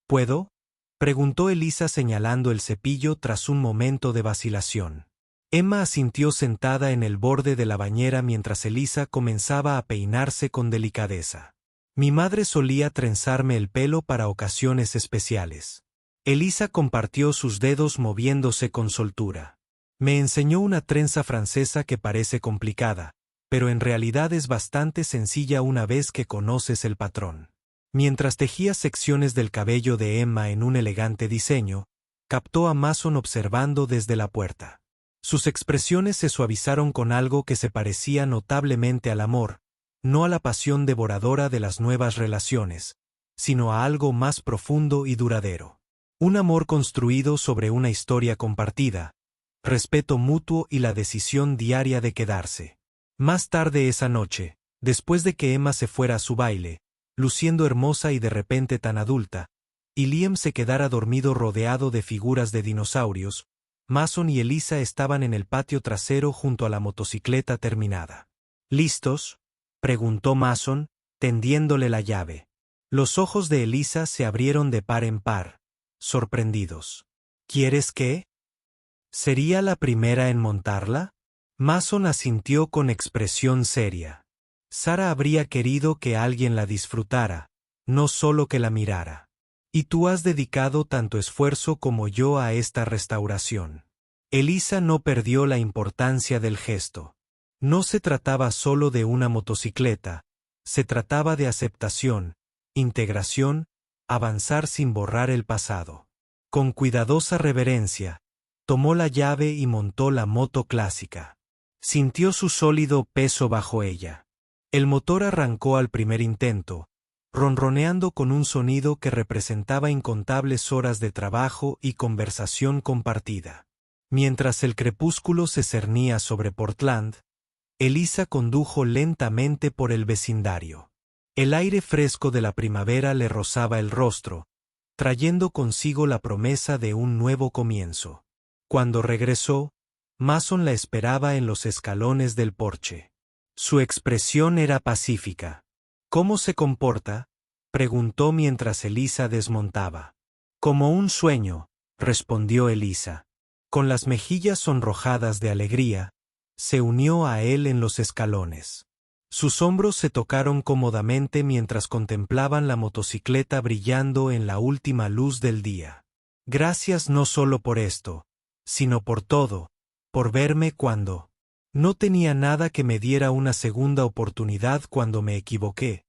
¿Puedo? Preguntó Elisa señalando el cepillo tras un momento de vacilación. Emma asintió sentada en el borde de la bañera mientras Elisa comenzaba a peinarse con delicadeza. Mi madre solía trenzarme el pelo para ocasiones especiales. Elisa compartió sus dedos moviéndose con soltura. Me enseñó una trenza francesa que parece complicada, pero en realidad es bastante sencilla una vez que conoces el patrón. Mientras tejía secciones del cabello de Emma en un elegante diseño, captó a Mason observando desde la puerta. Sus expresiones se suavizaron con algo que se parecía notablemente al amor, no a la pasión devoradora de las nuevas relaciones, sino a algo más profundo y duradero. Un amor construido sobre una historia compartida, respeto mutuo y la decisión diaria de quedarse. Más tarde esa noche, después de que Emma se fuera a su baile, luciendo hermosa y de repente tan adulta, y Liam se quedara dormido rodeado de figuras de dinosaurios, Mason y Elisa estaban en el patio trasero junto a la motocicleta terminada. ¿Listos?, preguntó Mason, tendiéndole la llave. Los ojos de Elisa se abrieron de par en par, sorprendidos. ¿Quieres qué? ¿Sería la primera en montarla? Mason asintió con expresión seria. Sara habría querido que alguien la disfrutara, no solo que la mirara. Y tú has dedicado tanto esfuerzo como yo a esta restauración. Elisa no perdió la importancia del gesto. No se trataba solo de una motocicleta, se trataba de aceptación, integración, avanzar sin borrar el pasado. Con cuidadosa reverencia, tomó la llave y montó la moto clásica. Sintió su sólido peso bajo ella. El motor arrancó al primer intento, ronroneando con un sonido que representaba incontables horas de trabajo y conversación compartida. Mientras el crepúsculo se cernía sobre Portland, Elisa condujo lentamente por el vecindario. El aire fresco de la primavera le rozaba el rostro, trayendo consigo la promesa de un nuevo comienzo. Cuando regresó, Mason la esperaba en los escalones del porche. Su expresión era pacífica. ¿Cómo se comporta?, preguntó mientras Elisa desmontaba. Como un sueño, respondió Elisa. Con las mejillas sonrojadas de alegría, se unió a él en los escalones. Sus hombros se tocaron cómodamente mientras contemplaban la motocicleta brillando en la última luz del día. Gracias no solo por esto, sino por todo, por verme cuando no tenía nada que me diera una segunda oportunidad cuando me equivoqué,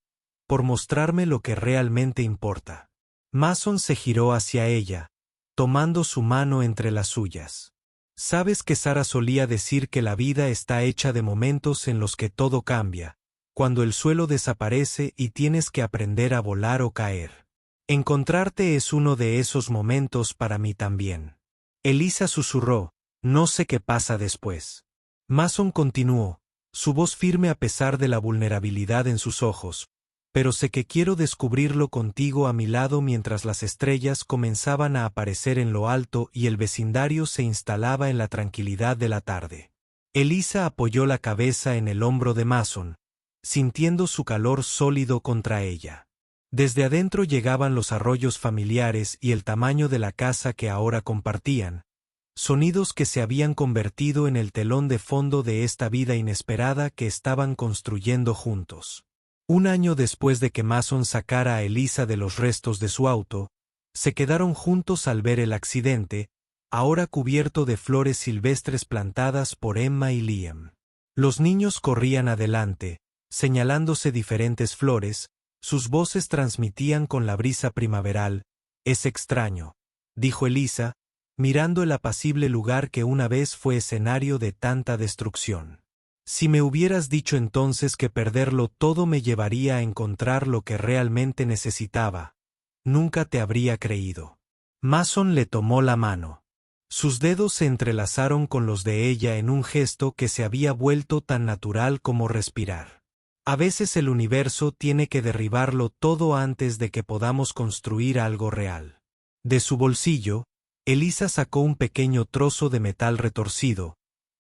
por mostrarme lo que realmente importa. Mason se giró hacia ella, tomando su mano entre las suyas. Sabes que Sara solía decir que la vida está hecha de momentos en los que todo cambia, cuando el suelo desaparece y tienes que aprender a volar o caer. Encontrarte es uno de esos momentos para mí también. Elisa susurró, no sé qué pasa después. Mason continuó, su voz firme a pesar de la vulnerabilidad en sus ojos, pero sé que quiero descubrirlo contigo a mi lado mientras las estrellas comenzaban a aparecer en lo alto y el vecindario se instalaba en la tranquilidad de la tarde. Elisa apoyó la cabeza en el hombro de Mason, sintiendo su calor sólido contra ella. Desde adentro llegaban los arrollos familiares y el tamaño de la casa que ahora compartían, sonidos que se habían convertido en el telón de fondo de esta vida inesperada que estaban construyendo juntos. Un año después de que Mason sacara a Elisa de los restos de su auto, se quedaron juntos al ver el accidente, ahora cubierto de flores silvestres plantadas por Emma y Liam. Los niños corrían adelante, señalándose diferentes flores, sus voces transmitían con la brisa primaveral. Es extraño, dijo Elisa, mirando el apacible lugar que una vez fue escenario de tanta destrucción. Si me hubieras dicho entonces que perderlo todo me llevaría a encontrar lo que realmente necesitaba, nunca te habría creído. Mason le tomó la mano. Sus dedos se entrelazaron con los de ella en un gesto que se había vuelto tan natural como respirar. A veces el universo tiene que derribarlo todo antes de que podamos construir algo real. De su bolsillo, Elisa sacó un pequeño trozo de metal retorcido,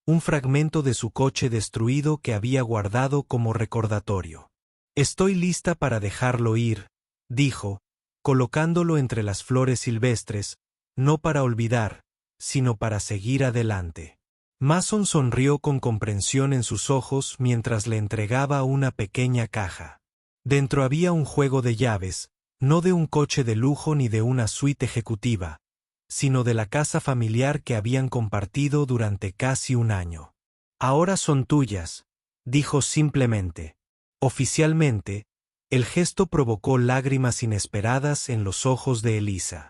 un fragmento de su coche destruido que había guardado como recordatorio. «Estoy lista para dejarlo ir», dijo, colocándolo entre las flores silvestres, no para olvidar, sino para seguir adelante. Mason sonrió con comprensión en sus ojos mientras le entregaba una pequeña caja. Dentro había un juego de llaves, no de un coche de lujo ni de una suite ejecutiva, sino de la casa familiar que habían compartido durante casi un año. «Ahora son tuyas», dijo simplemente. Oficialmente, el gesto provocó lágrimas inesperadas en los ojos de Elisa.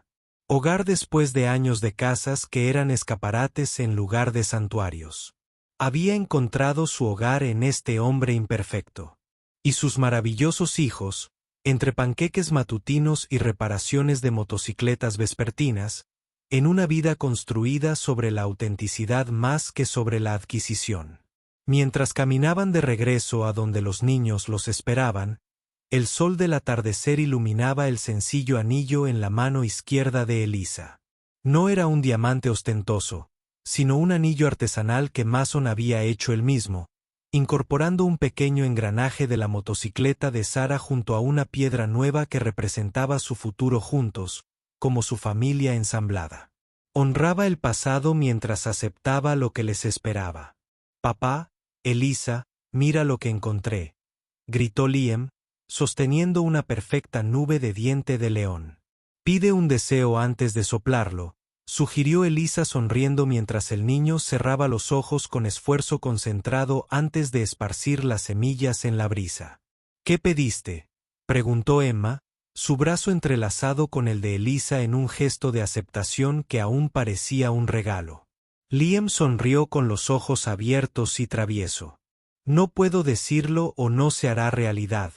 Hogar después de años de casas que eran escaparates en lugar de santuarios. Había encontrado su hogar en este hombre imperfecto. Y sus maravillosos hijos, entre panqueques matutinos y reparaciones de motocicletas vespertinas, en una vida construida sobre la autenticidad más que sobre la adquisición. Mientras caminaban de regreso a donde los niños los esperaban, el sol del atardecer iluminaba el sencillo anillo en la mano izquierda de Elisa. No era un diamante ostentoso, sino un anillo artesanal que Mason había hecho él mismo, incorporando un pequeño engranaje de la motocicleta de Sara junto a una piedra nueva que representaba su futuro juntos, como su familia ensamblada. Honraba el pasado mientras aceptaba lo que les esperaba. «Papá, Elisa, mira lo que encontré», gritó Liam, sosteniendo una perfecta nube de diente de león. «Pide un deseo antes de soplarlo», sugirió Elisa sonriendo mientras el niño cerraba los ojos con esfuerzo concentrado antes de esparcir las semillas en la brisa. «¿Qué pediste?», preguntó Emma, su brazo entrelazado con el de Elisa en un gesto de aceptación que aún parecía un regalo. Liam sonrió con los ojos abiertos y travieso. «No puedo decirlo o no se hará realidad,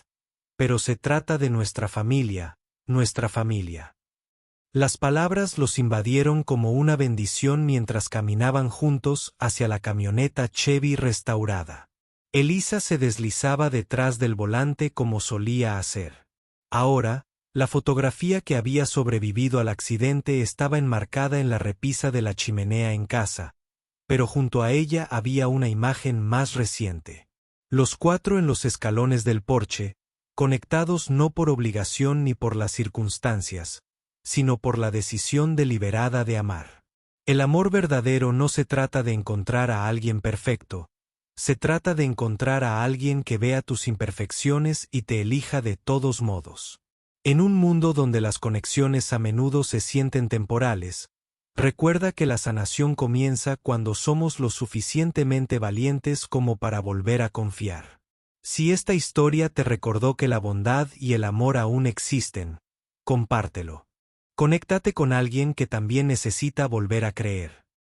pero se trata de nuestra familia, nuestra familia». Las palabras los invadieron como una bendición mientras caminaban juntos hacia la camioneta Chevy restaurada. Elisa se deslizaba detrás del volante como solía hacer. Ahora, la fotografía que había sobrevivido al accidente estaba enmarcada en la repisa de la chimenea en casa, pero junto a ella había una imagen más reciente. Los cuatro en los escalones del porche, conectados no por obligación ni por las circunstancias, sino por la decisión deliberada de amar. El amor verdadero no se trata de encontrar a alguien perfecto, se trata de encontrar a alguien que vea tus imperfecciones y te elija de todos modos. En un mundo donde las conexiones a menudo se sienten temporales, recuerda que la sanación comienza cuando somos lo suficientemente valientes como para volver a confiar. Si esta historia te recordó que la bondad y el amor aún existen, compártelo. Conéctate con alguien que también necesita volver a creer.